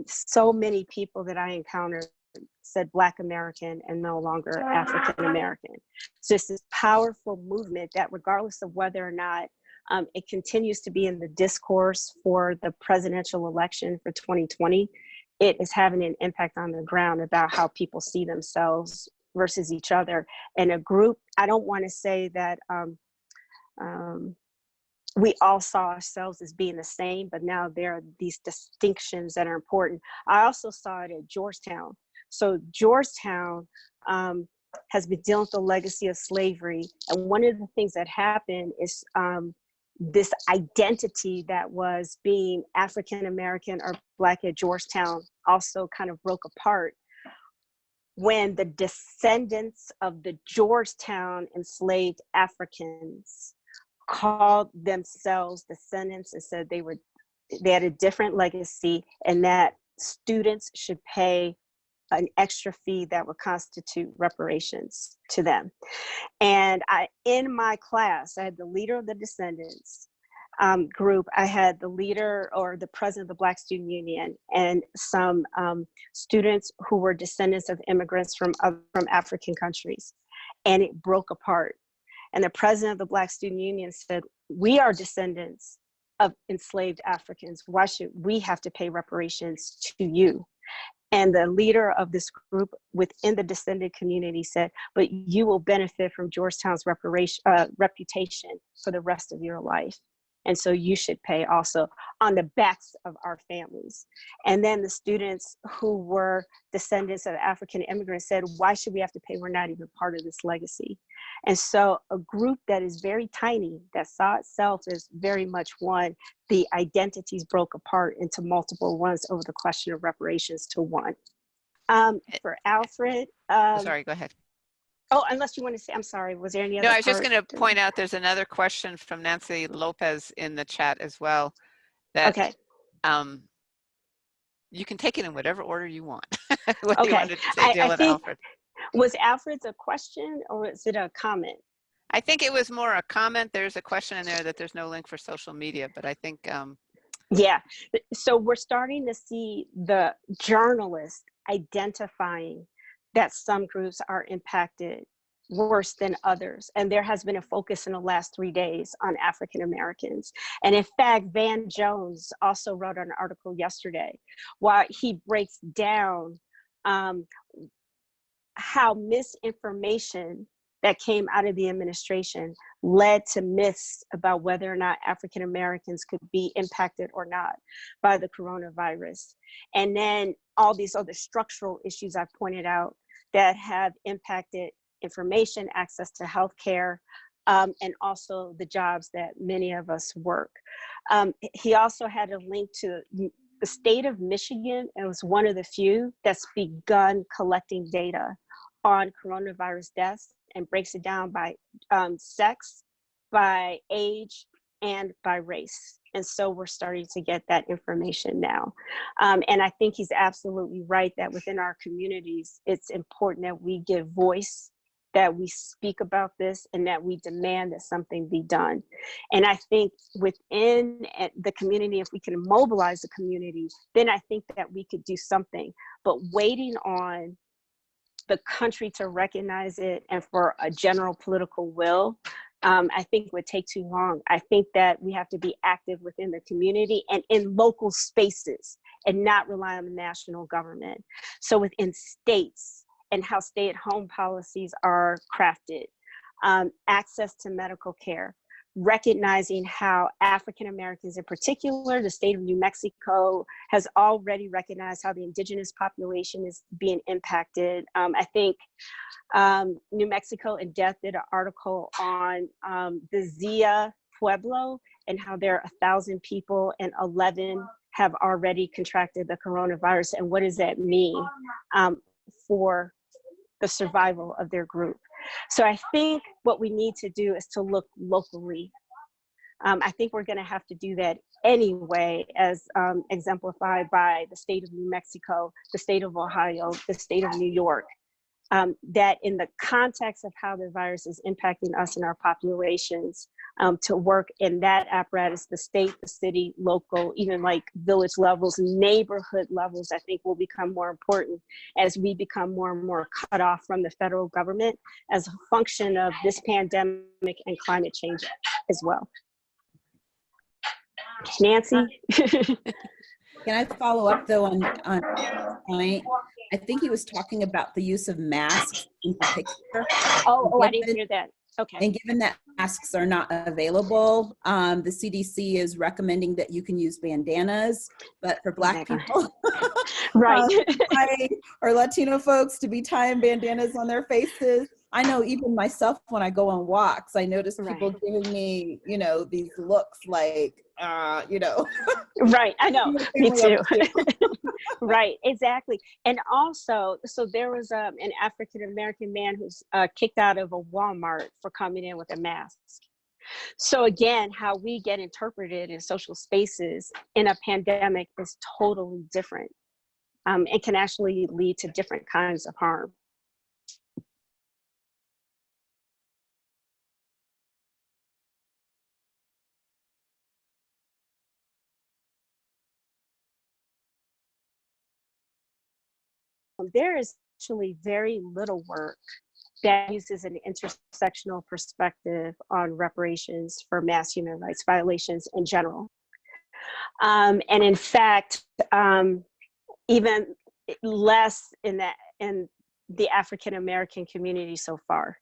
Speaker 4: so many people that I encountered said Black American and no longer African American. So it's this powerful movement that regardless of whether or not it continues to be in the discourse for the presidential election for 2020, it is having an impact on the ground about how people see themselves versus each other. And a group, I don't want to say that we all saw ourselves as being the same, but now there are these distinctions that are important. I also saw it at Georgetown. So Georgetown has been dealing with the legacy of slavery. And one of the things that happened is this identity that was being African American or Black at Georgetown also kind of broke apart when the descendants of the Georgetown enslaved Africans called themselves descendants and said they had a different legacy and that students should pay an extra fee that would constitute reparations to them. And in my class, I had the leader of the Descendants group. I had the leader or the president of the Black Student Union and some students who were descendants of immigrants from African countries. And it broke apart. And the president of the Black Student Union said, we are descendants of enslaved Africans. Why should we have to pay reparations to you? And the leader of this group within the descendant community said, but you will benefit from Georgetown's reputation for the rest of your life. And so you should pay also on the backs of our families. And then the students who were descendants of African immigrants said, why should we have to pay? We're not even part of this legacy. And so a group that is very tiny, that saw itself as very much one, the identities broke apart into multiple ones over the question of reparations to one. For Alfred.
Speaker 1: Sorry, go ahead.
Speaker 4: Oh, unless you want to say, I'm sorry, was there any other
Speaker 1: No, I was just
Speaker 4: part?
Speaker 1: going to point out there's another question from Nancy Lopez in the chat as well. That,
Speaker 4: okay.
Speaker 1: You can take it in whatever order you want. What
Speaker 4: okay.
Speaker 1: you wanted to deal with Alfred.
Speaker 4: Was Alfred's a question or is it a comment?
Speaker 1: I think it was more a comment. There's a question in there that there's no link for social media, but I think.
Speaker 4: Yeah, so we're starting to see the journalists identifying that some groups are impacted worse than others. And there has been a focus in the last 3 days on African Americans. And in fact, Van Jones also wrote an article yesterday while he breaks down how misinformation that came out of the administration led to myths about whether or not African Americans could be impacted or not by the coronavirus. And then all these other structural issues I've pointed out that have impacted information, access to healthcare, and also the jobs that many of us work. He also had a link to the state of Michigan. It was one of the few that's begun collecting data on coronavirus deaths and breaks it down by sex, by age, and by race. And so we're starting to get that information now. And I think he's absolutely right that within our communities, it's important that we give voice, that we speak about this, and that we demand that something be done. And I think within the community, if we can mobilize the community, then I think that we could do something. But waiting on the country to recognize it and for a general political will, I think would take too long. I think that we have to be active within the community and in local spaces and not rely on the national government. So within states and how stay-at-home policies are crafted, access to medical care, recognizing how African Americans in particular, the state of New Mexico has already recognized how the indigenous population is being impacted. I think New Mexico in depth did an article on the Zia Pueblo and how there are 1,000 people and 11 have already contracted the coronavirus. And what does that mean for the survival of their group? So I think what we need to do is to look locally. I think we're going to have to do that anyway, as exemplified by the state of New Mexico, the state of Ohio, the state of New York, that in the context of how the virus is impacting us and our populations, to work in that apparatus, the state, the city, local, even like village levels, neighborhood levels, I think will become more important as we become more and more cut off from the federal government as a function of this pandemic and climate change as well. Nancy?
Speaker 6: Can I follow up though on point? I think he was talking about the use of masks in particular.
Speaker 4: Oh, I didn't hear that. Okay.
Speaker 6: And given that masks are not available, the CDC is recommending that you can use bandanas, but for Black people,
Speaker 4: right,
Speaker 6: or Latino folks to be tying bandanas on their faces. I know even myself when I go on walks, I notice people giving me, you know, these looks like, you know.
Speaker 4: Right, I know, me too. Right, exactly. And also, so there was an African-American man who's kicked out of a Walmart for coming in with a mask. So again, how we get interpreted in social spaces in a pandemic is totally different. It can actually lead to different kinds of harm. There is actually very little work that uses an intersectional perspective on reparations for mass human rights violations in general. And in fact, even less in the African-American community so far.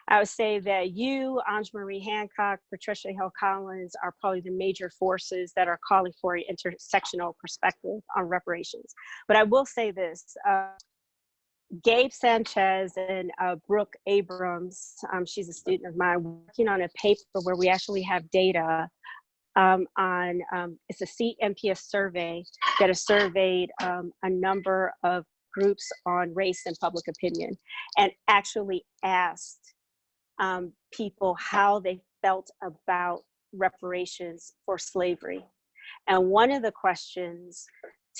Speaker 4: I would say that you, Ange Marie Hancock, Patricia Hill Collins are probably the major forces that are calling for an intersectional perspective on reparations. But I will say this, Gabe Sanchez and Brooke Abrams, she's a student of mine, working on a paper where we actually have data on, it's a CMPS survey that has surveyed a number of groups on race and public opinion and actually asked people how they felt about reparations for slavery. And one of the questions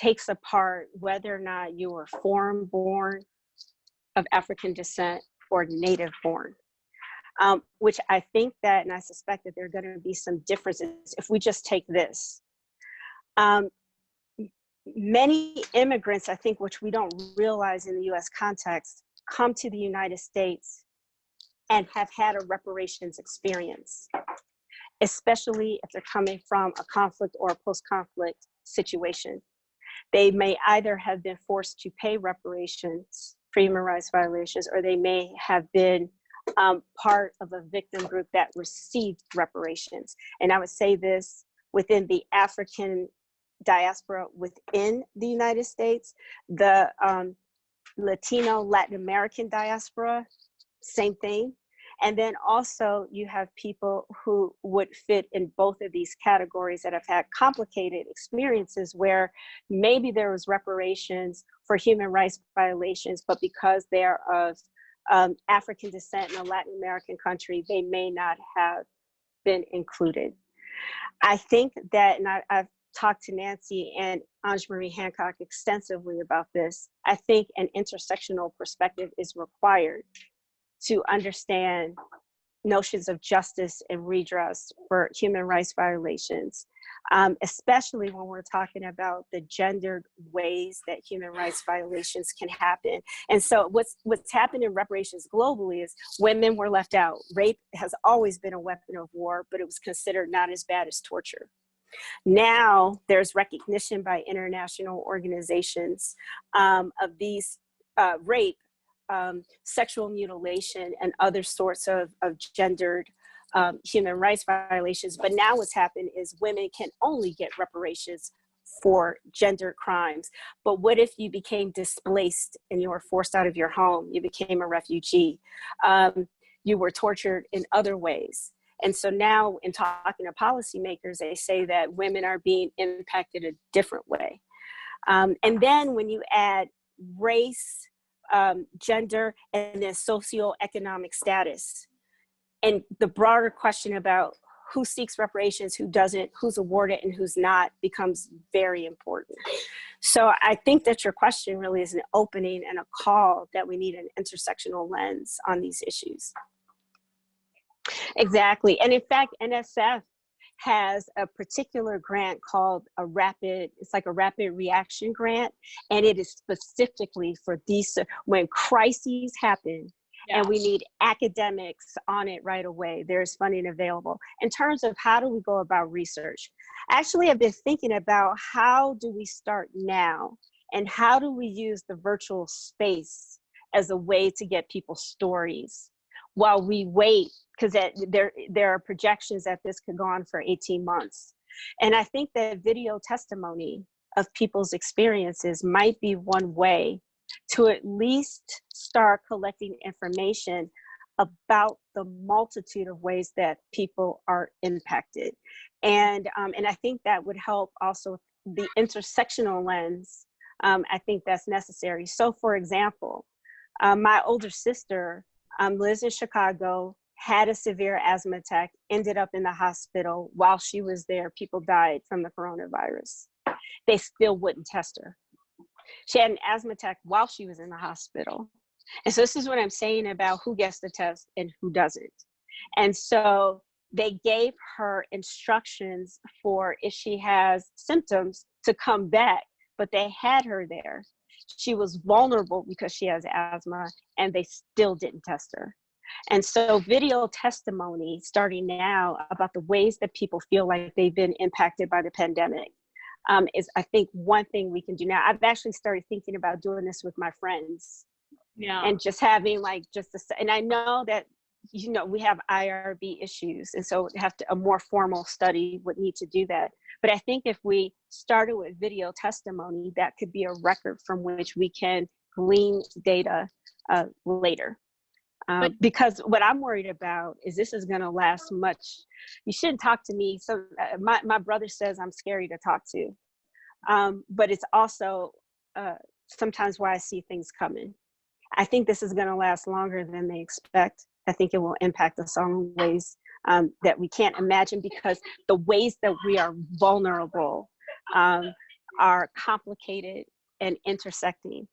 Speaker 4: takes apart whether or not you were foreign born, of African descent, or native born. Which I think that, and I suspect that there are going to be some differences if we just take this. Many immigrants, I think, which we don't realize in the US context, come to the United States and have had a reparations experience, especially if they're coming from a conflict or a post-conflict situation. They may either have been forced to pay reparations for human rights violations, or they may have been part of a victim group that received reparations. And I would say this within the African diaspora within the United States, the Latino, Latin American diaspora, same thing. And then also you have people who would fit in both of these categories that have had complicated experiences where maybe there was reparations for human rights violations, but because they're of African descent in a Latin American country, they may not have been included. I think that, and I've talked to Nancy and Ange-Marie Hancock extensively about this, I think an intersectional perspective is required to understand notions of justice and redress for human rights violations, especially when we're talking about the gendered ways that human rights violations can happen. And so what's happened in reparations globally is women were left out. Rape has always been a weapon of war, but it was considered not as bad as torture. Now there's recognition by international organizations of these rape, sexual mutilation, and other sorts of gendered human rights violations. But now what's happened is women can only get reparations for gendered crimes. But what if you became displaced and you were forced out of your home? You became a refugee. You were tortured in other ways. And so now in talking to policymakers, they say that women are being impacted a different way. And then when you add race, gender, and then socioeconomic status, and the broader question about who seeks reparations, who doesn't, who's awarded and who's not, becomes very important. So I think that your question really is an opening and a call that we need an intersectional lens on these issues. Exactly. And in fact, NSF has a particular grant called it's like a rapid reaction grant. And it is specifically for these, when crises happen, and we need academics on it right away. There's funding available. In terms of how do we go about research, actually I've been thinking about how do we start now, and how do we use the virtual space as a way to get people's stories while we wait, because there are projections that this could go on for 18 months. And I think that video testimony of people's experiences might be one way to at least start collecting information about the multitude of ways that people are impacted. And I think that would help also the intersectional lens. I think that's necessary. So for example, my older sister lives in Chicago, had a severe asthma attack, ended up in the hospital. While she was there, people died from the coronavirus. They still wouldn't test her. She had an asthma attack while she was in the hospital. And so this is what I'm saying about who gets the test and who doesn't. And so they gave her instructions for if she has symptoms to come back, but they had her there. She was vulnerable because she has asthma, and they still didn't test her. And so video testimony starting now about the ways that people feel like they've been impacted by the pandemic is, I think, one thing we can do now. I've actually started thinking about doing this with my friends, and just having and I know that, we have IRB issues, and so a more formal study would need to do that. But I think if we started with video testimony, that could be a record from which we can glean data later. Because what I'm worried about is this is going to last much. You shouldn't talk to me. So my brother says I'm scary to talk to, but it's also sometimes why I see things coming. I think this is going to last longer than they expect. I think it will impact us in ways that we can't imagine, because the ways that we are vulnerable are complicated and intersecting.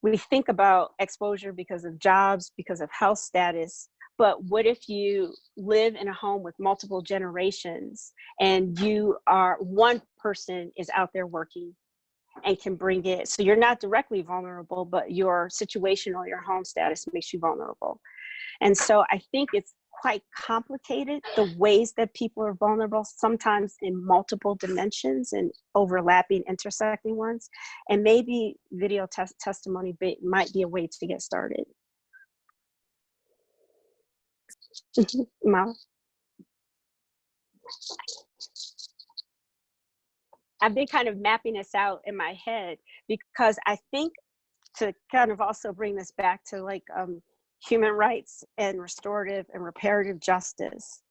Speaker 4: We think about exposure because of jobs, because of health status, but what if you live in a home with multiple generations and one person is out there working and can bring it? So you're not directly vulnerable, but your situation or your home status makes you vulnerable. And so I think it's quite complicated, the ways that people are vulnerable, sometimes in multiple dimensions and overlapping, intersecting ones. And maybe video testimony might be a way to get started. Mom? I've been kind of mapping this out in my head, because I think, to kind of also bring this back to human rights and restorative and reparative justice,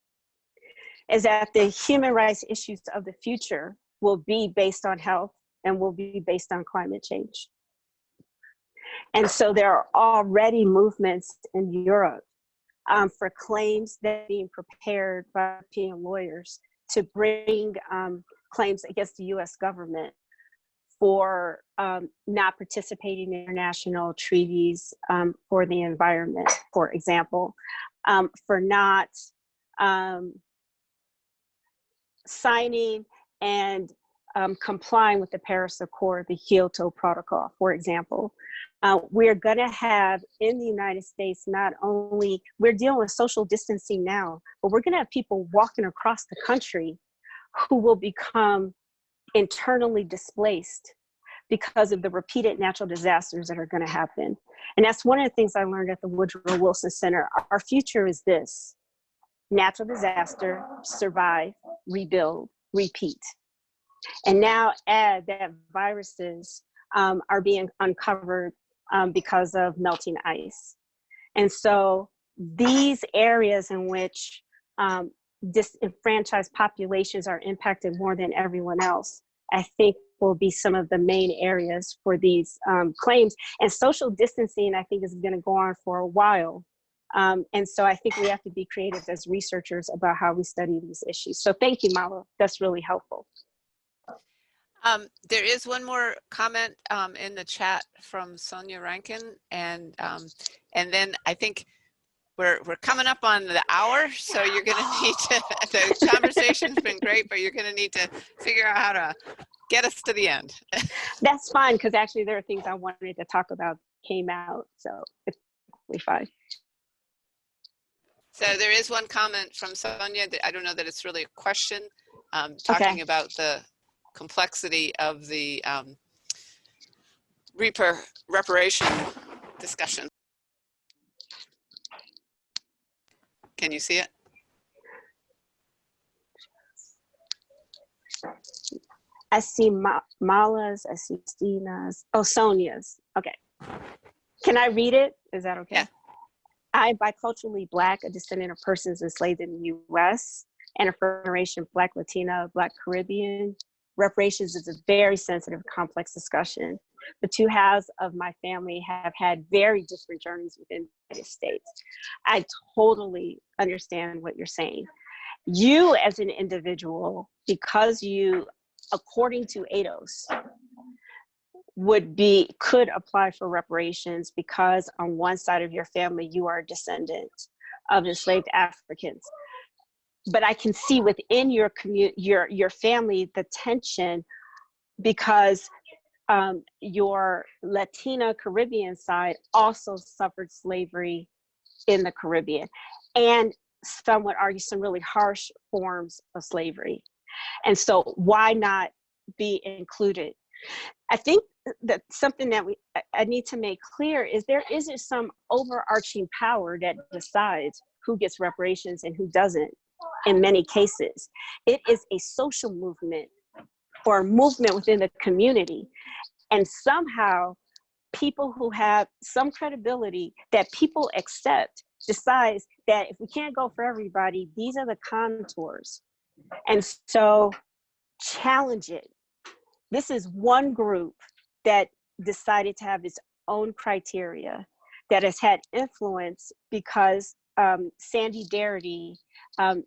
Speaker 4: is that the human rights issues of the future will be based on health and will be based on climate change. And so there are already movements in Europe for claims that are being prepared by European lawyers to bring claims against the US government for not participating in international treaties for the environment, for example, for not signing and complying with the Paris Accord, the Kyoto Protocol, for example. We're gonna have in the United States, not only, we're dealing with social distancing now, but we're gonna have people walking across the country who will become internally displaced because of the repeated natural disasters that are going to happen. And that's one of the things I learned at the Woodrow Wilson Center. Our future is this: natural disaster, survive, rebuild, repeat. And now add that viruses are being uncovered because of melting ice. And so these areas in which disenfranchised populations are impacted more than everyone else, I think will be some of the main areas for these claims. And social distancing, I think, is going to go on for a while. And so I think we have to be creative as researchers about how we study these issues. So thank you, Mala. That's really helpful.
Speaker 1: There is one more comment in the chat from Sonia Rankin, and then I think we're coming up on the hour, so you're going to need to. The conversation's been great, but you're going to need to figure out how to get us to the end.
Speaker 4: That's fine, because actually there are things I wanted to talk about came out, so it's totally fine.
Speaker 1: So there is one comment from Sonia that I don't know that it's really a question, talking about the complexity of the reparation discussion. Can you see it?
Speaker 4: I see Mala's, I see Stina's, oh, Sonia's. Okay. Can I read it? Is that okay?
Speaker 1: Yeah.
Speaker 4: I am biculturally Black, a descendant of persons enslaved in the U.S., and a first generation Black Latina, Black Caribbean. Reparations is a very sensitive, complex discussion. The two halves of my family have had very different journeys within the United States. I totally understand what you're saying. You as an individual, because you, according to ADOS, could apply for reparations because on one side of your family, you are a descendant of enslaved Africans. But I can see within your your family, the tension, because your Latina Caribbean side also suffered slavery in the Caribbean, and some would argue some really harsh forms of slavery. And so why not be included? I think that something that I need to make clear is there isn't some overarching power that decides who gets reparations and who doesn't in many cases. It is a social movement or movement within the community. And somehow people who have some credibility that people accept decides that if we can't go for everybody, these are the contours. And so challenge it. This is one group that decided to have its own criteria that has had influence because Sandy Darity, an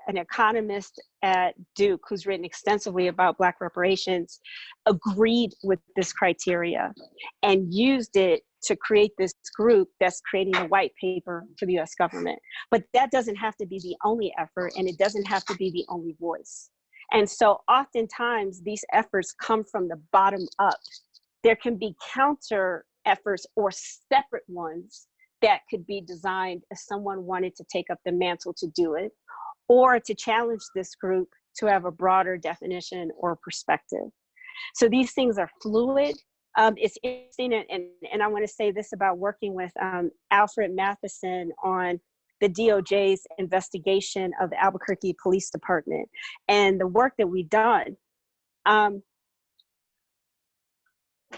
Speaker 4: economist at Duke who's written extensively about Black reparations, agreed with this criteria and used it to create this group that's creating a white paper for the US government. But that doesn't have to be the only effort, and it doesn't have to be the only voice. And so oftentimes these efforts come from the bottom up. There can be counter efforts or separate ones that could be designed if someone wanted to take up the mantle to do it, or to challenge this group to have a broader definition or perspective. So these things are fluid. It's interesting, and I want to say this about working with Alfred Matheson on the DOJ's investigation of the Albuquerque Police Department and the work that we've done.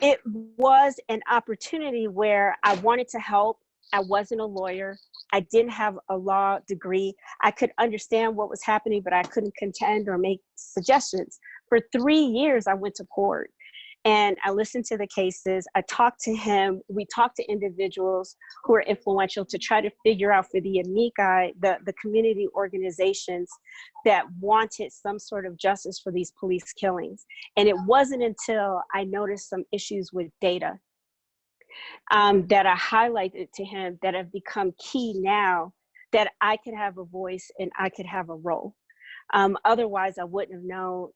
Speaker 4: It was an opportunity where I wanted to help. I wasn't a lawyer. I didn't have a law degree. I could understand what was happening, but I couldn't contend or make suggestions. For 3 years, I went to court. And I listened to the cases. I talked to him. We talked to individuals who are influential to try to figure out for the amici, the community organizations that wanted some sort of justice for these police killings. And it wasn't until I noticed some issues with data that I highlighted to him that have become key now, that I could have a voice and I could have a role. Otherwise, I wouldn't have known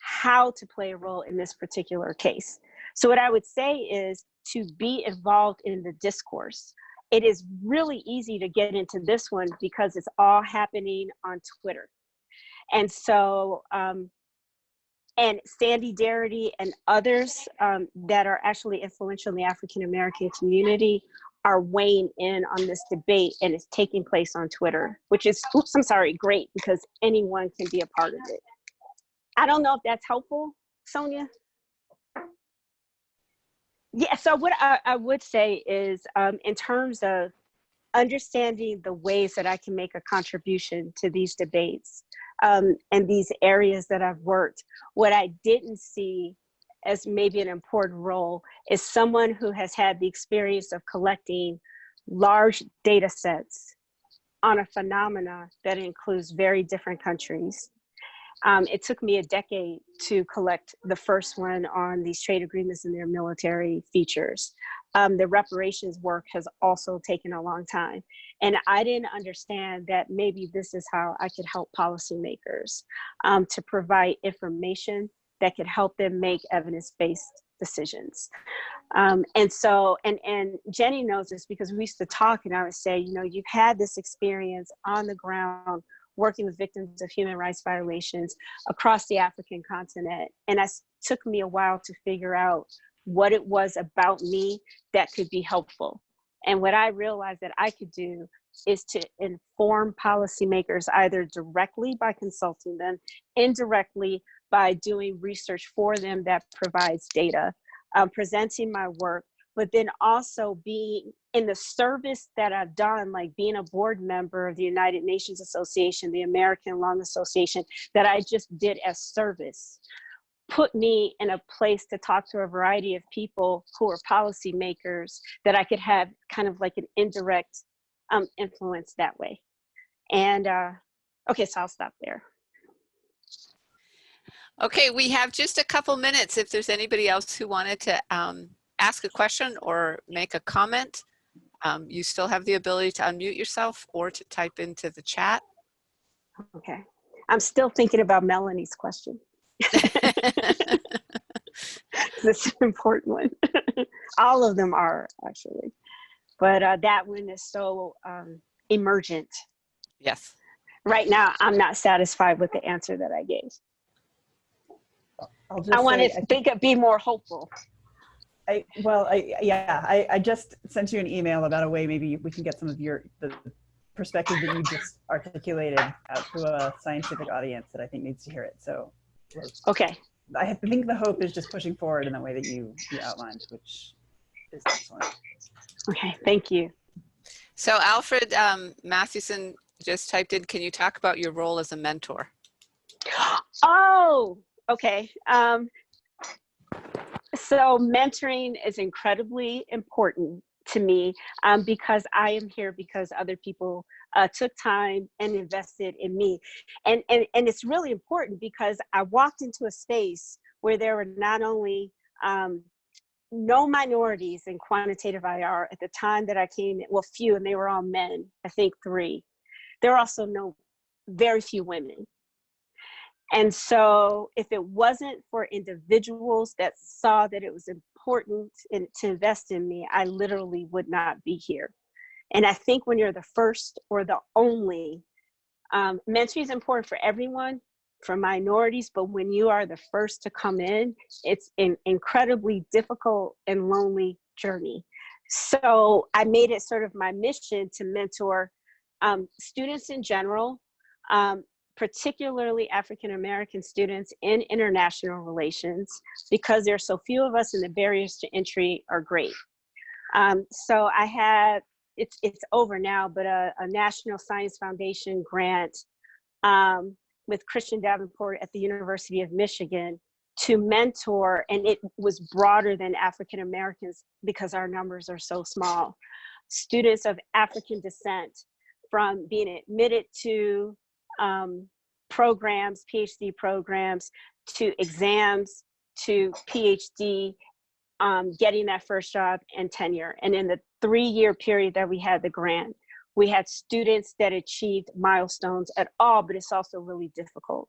Speaker 4: how to play a role in this particular case. So what I would say is to be involved in the discourse. It is really easy to get into this one because it's all happening on Twitter. And so, and Sandy Darity and others that are actually influential in the African-American community are weighing in on this debate, and it's taking place on Twitter, which is, great, because anyone can be a part of it. I don't know if that's helpful, Sonia. Yeah, so what I would say is in terms of understanding the ways that I can make a contribution to these debates and these areas that I've worked, what I didn't see as maybe an important role is someone who has had the experience of collecting large data sets on a phenomena that includes very different countries. It took me a decade to collect the first one on these trade agreements and their military features. The reparations work has also taken a long time. And I didn't understand that maybe this is how I could help policymakers to provide information that could help them make evidence-based decisions. And so, and Jenny knows this because we used to talk, and I would say, you know, you've had this experience on the ground working with victims of human rights violations across the African continent. And it took me a while to figure out what it was about me that could be helpful. And what I realized that I could do is to inform policymakers either directly by consulting them, indirectly by doing research for them that provides data, presenting my work, but then also being in the service that I've done, like being a board member of the United Nations Association, the American Lung Association, that I just did as service, put me in a place to talk to a variety of people who are policymakers that I could have kind of like an indirect influence that way. And okay, so I'll stop there.
Speaker 1: Okay, we have just a couple minutes if there's anybody else who wanted to ask a question or make a comment. You still have the ability to unmute yourself or to type into the chat.
Speaker 4: Okay, I'm still thinking about Melanie's question. This is an important one. All of them are actually, but that one is so emergent.
Speaker 1: Yes.
Speaker 4: Right now, I'm not satisfied with the answer that I gave. I want to be more hopeful.
Speaker 3: I just sent you an email about a way maybe we can get some of the perspective that you just articulated out to a scientific audience that I think needs to hear it. So,
Speaker 4: okay.
Speaker 3: I think the hope is just pushing forward in the way that you outlined, which is excellent.
Speaker 4: Okay, thank you.
Speaker 1: So Alfred Mathewson just typed in, can you talk about your role as a mentor?
Speaker 4: Oh, okay. So mentoring is incredibly important to me because I am here because other people took time and invested in me. And it's really important because I walked into a space where there were not only no minorities in quantitative IR at the time that I came in, well, few, and they were all men, I think 3. There were also very few women. And so if it wasn't for individuals that saw that it was important to invest in me, I literally would not be here. And I think when you're the first or the only, mentoring is important for everyone, for minorities, but when you are the first to come in, it's an incredibly difficult and lonely journey. So I made it sort of my mission to mentor students in general, particularly African-American students in international relations, because there are so few of us and the barriers to entry are great. So I had, it's over now, but a National Science Foundation grant with Christian Davenport at the University of Michigan to mentor, and it was broader than African Americans because our numbers are so small, students of African descent, from being admitted to programs, PhD programs, to exams, to PhD, getting that first job and tenure. And in the 3-year period that we had the grant, we had students that achieved milestones at all, but it's also really difficult.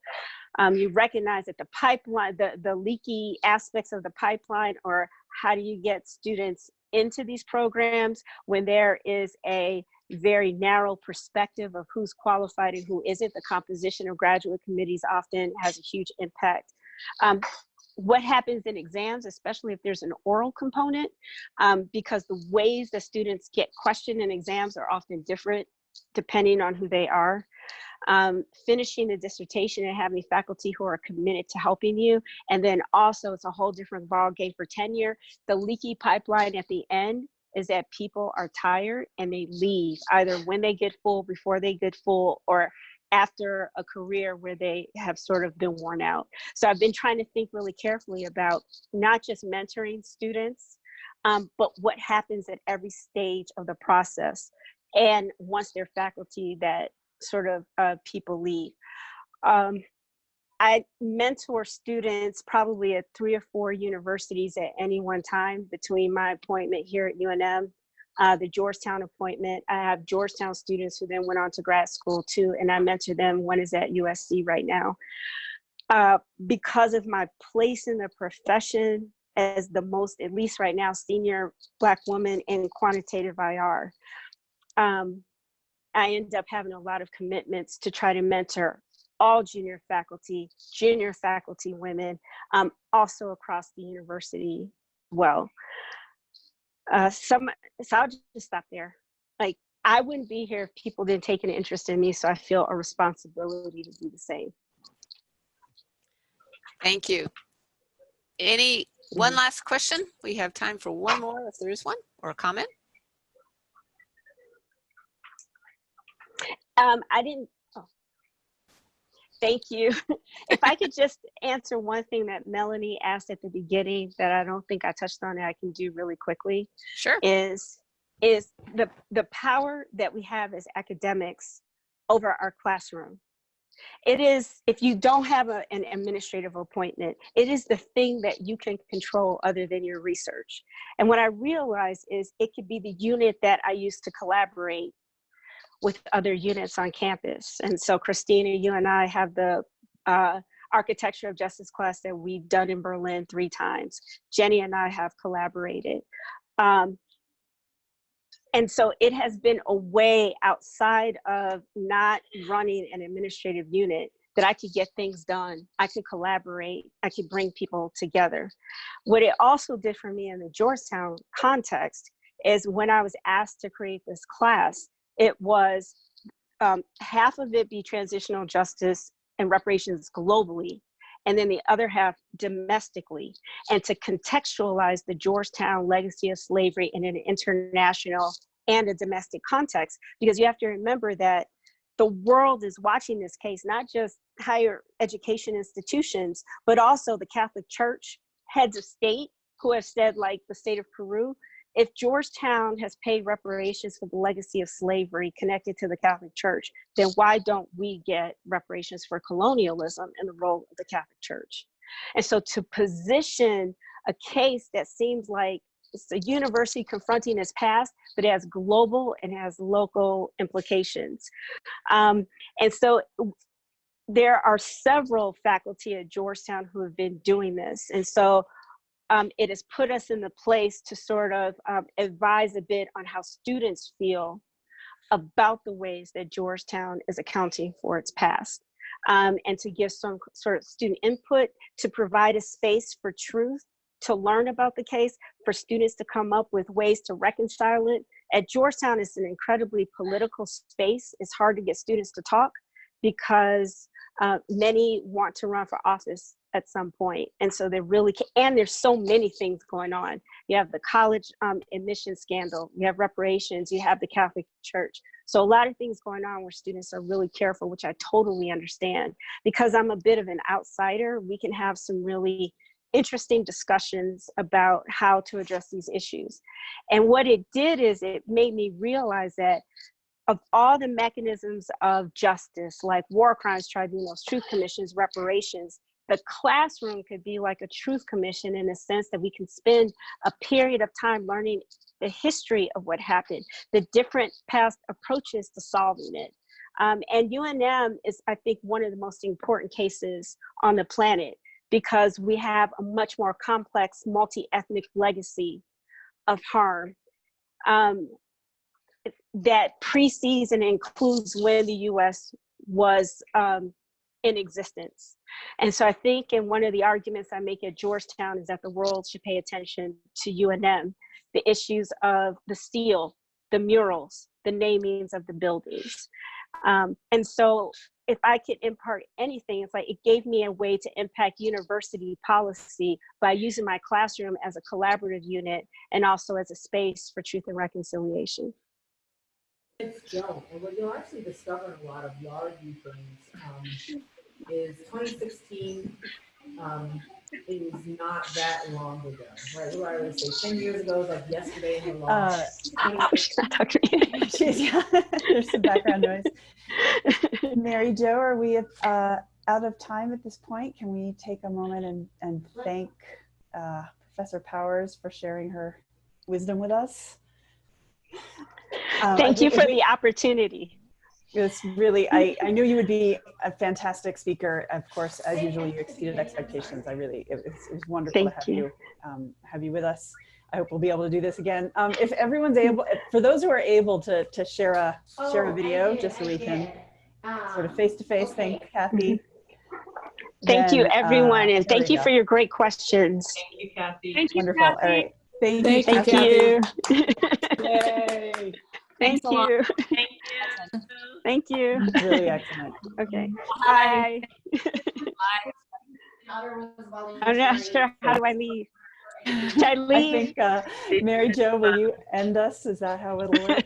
Speaker 4: You recognize that the pipeline, the leaky aspects of the pipeline, or how do you get students into these programs when there is a very narrow perspective of who's qualified and who isn't. The composition of graduate committees often has a huge impact. What happens in exams, especially if there's an oral component, because the ways that students get questioned in exams are often different depending on who they are. Finishing a dissertation and having faculty who are committed to helping you. And then also it's a whole different ball game for tenure. The leaky pipeline at the end is that people are tired and they leave either when they get full, before they get full, or after a career where they have sort of been worn out. So I've been trying to think really carefully about not just mentoring students, but what happens at every stage of the process. And once they're faculty, that sort of people leave. I mentor students probably at 3 or 4 universities at any one time between my appointment here at UNM, the Georgetown appointment. I have Georgetown students who then went on to grad school too, and I mentor them. One is at USC right now. Because of my place in the profession as the most, at least right now, senior Black woman in quantitative IR, I end up having a lot of commitments to try to mentor all junior faculty women, also across the university as well. So I'll just stop there. Like, I wouldn't be here if people didn't take an interest in me, so I feel a responsibility to do the same.
Speaker 1: Thank you. One last question? We have time for one more if there is one, or a comment.
Speaker 4: Thank you. If I could just answer one thing that Melanie asked at the beginning that I don't think I touched on, that I can do really quickly.
Speaker 1: Sure.
Speaker 4: Is the power that we have as academics over our classroom. It is, if you don't have an administrative appointment, it is the thing that you can control other than your research. And what I realized is it could be the unit that I use to collaborate with other units on campus. And so Christina, you and I have the Architecture of Justice class that we've done in Berlin 3 times. Jenny and I have collaborated. And so it has been a way outside of not running an administrative unit that I could get things done. I could collaborate, I could bring people together. What it also did for me in the Georgetown context is when I was asked to create this class, it was half of it be transitional justice and reparations globally, and then the other half domestically, and to contextualize the Georgetown legacy of slavery in an international and a domestic context, because you have to remember that the world is watching this case, not just higher education institutions, but also the Catholic Church, heads of state who have said, like the state of Peru, if Georgetown has paid reparations for the legacy of slavery connected to the Catholic Church, then why don't we get reparations for colonialism and the role of the Catholic Church? And so to position a case that seems like it's a university confronting its past, but it has global and has local implications. And so there are several faculty at Georgetown who have been doing this. And so it has put us in the place to sort of advise a bit on how students feel about the ways that Georgetown is accounting for its past, and to give some sort of student input, to provide a space for truth, to learn about the case, for students to come up with ways to reconcile it. At Georgetown, it's an incredibly political space. It's hard to get students to talk because many want to run for office at some point. And so they're really, and there's so many things going on. You have the college admission scandal, you have reparations, you have the Catholic Church. So a lot of things going on where students are really careful, which I totally understand. Because I'm a bit of an outsider, we can have some really interesting discussions about how to address these issues. And what it did is it made me realize that of all the mechanisms of justice, like war crimes tribunals, truth commissions, reparations, the classroom could be like a truth commission in the sense that we can spend a period of time learning the history of what happened, the different past approaches to solving it. And UNM is, I think, one of the most important cases on the planet because we have a much more complex multi-ethnic legacy of harm that precedes and includes when the US was in existence. And so I think, and one of the arguments I make at Georgetown is that the world should pay attention to UNM, the issues of the steel, the murals, the namings of the buildings. And so if I could impart anything, it's like it gave me a way to impact university policy by using my classroom as a collaborative unit and also as a space for truth and reconciliation.
Speaker 7: It's Joe, and what you'll actually discover in a lot of larger things is 2016 is not that long ago, right? What I would say 10 years ago is like yesterday in the law.
Speaker 4: She's not talking to me.
Speaker 3: There's some background noise. Mary Jo, are we out of time at this point? Can we take a moment and thank Professor Powers for sharing her wisdom with us?
Speaker 4: Thank you for the opportunity.
Speaker 3: It's really, I knew you would be a fantastic speaker. Of course, as usual, you exceeded expectations. It was wonderful to have you with us. I hope we'll be able to do this again. If everyone's able, for those who are able to share a video, just so we can sort of face-to-face thank Kathy.
Speaker 4: Thank you, everyone, and thank you for your great questions.
Speaker 8: Thank you, Kathy.
Speaker 2: Thank you,
Speaker 3: Wonderful.
Speaker 2: Kathy.
Speaker 3: All right. Thank
Speaker 4: you.
Speaker 3: Yay.
Speaker 4: Thank you. Thank you.
Speaker 3: Really excellent.
Speaker 4: Okay.
Speaker 2: Bye.
Speaker 4: I'm not sure. How do I leave? Should I leave?
Speaker 3: I think, Mary Jo, will you end us? Is that how it'll work?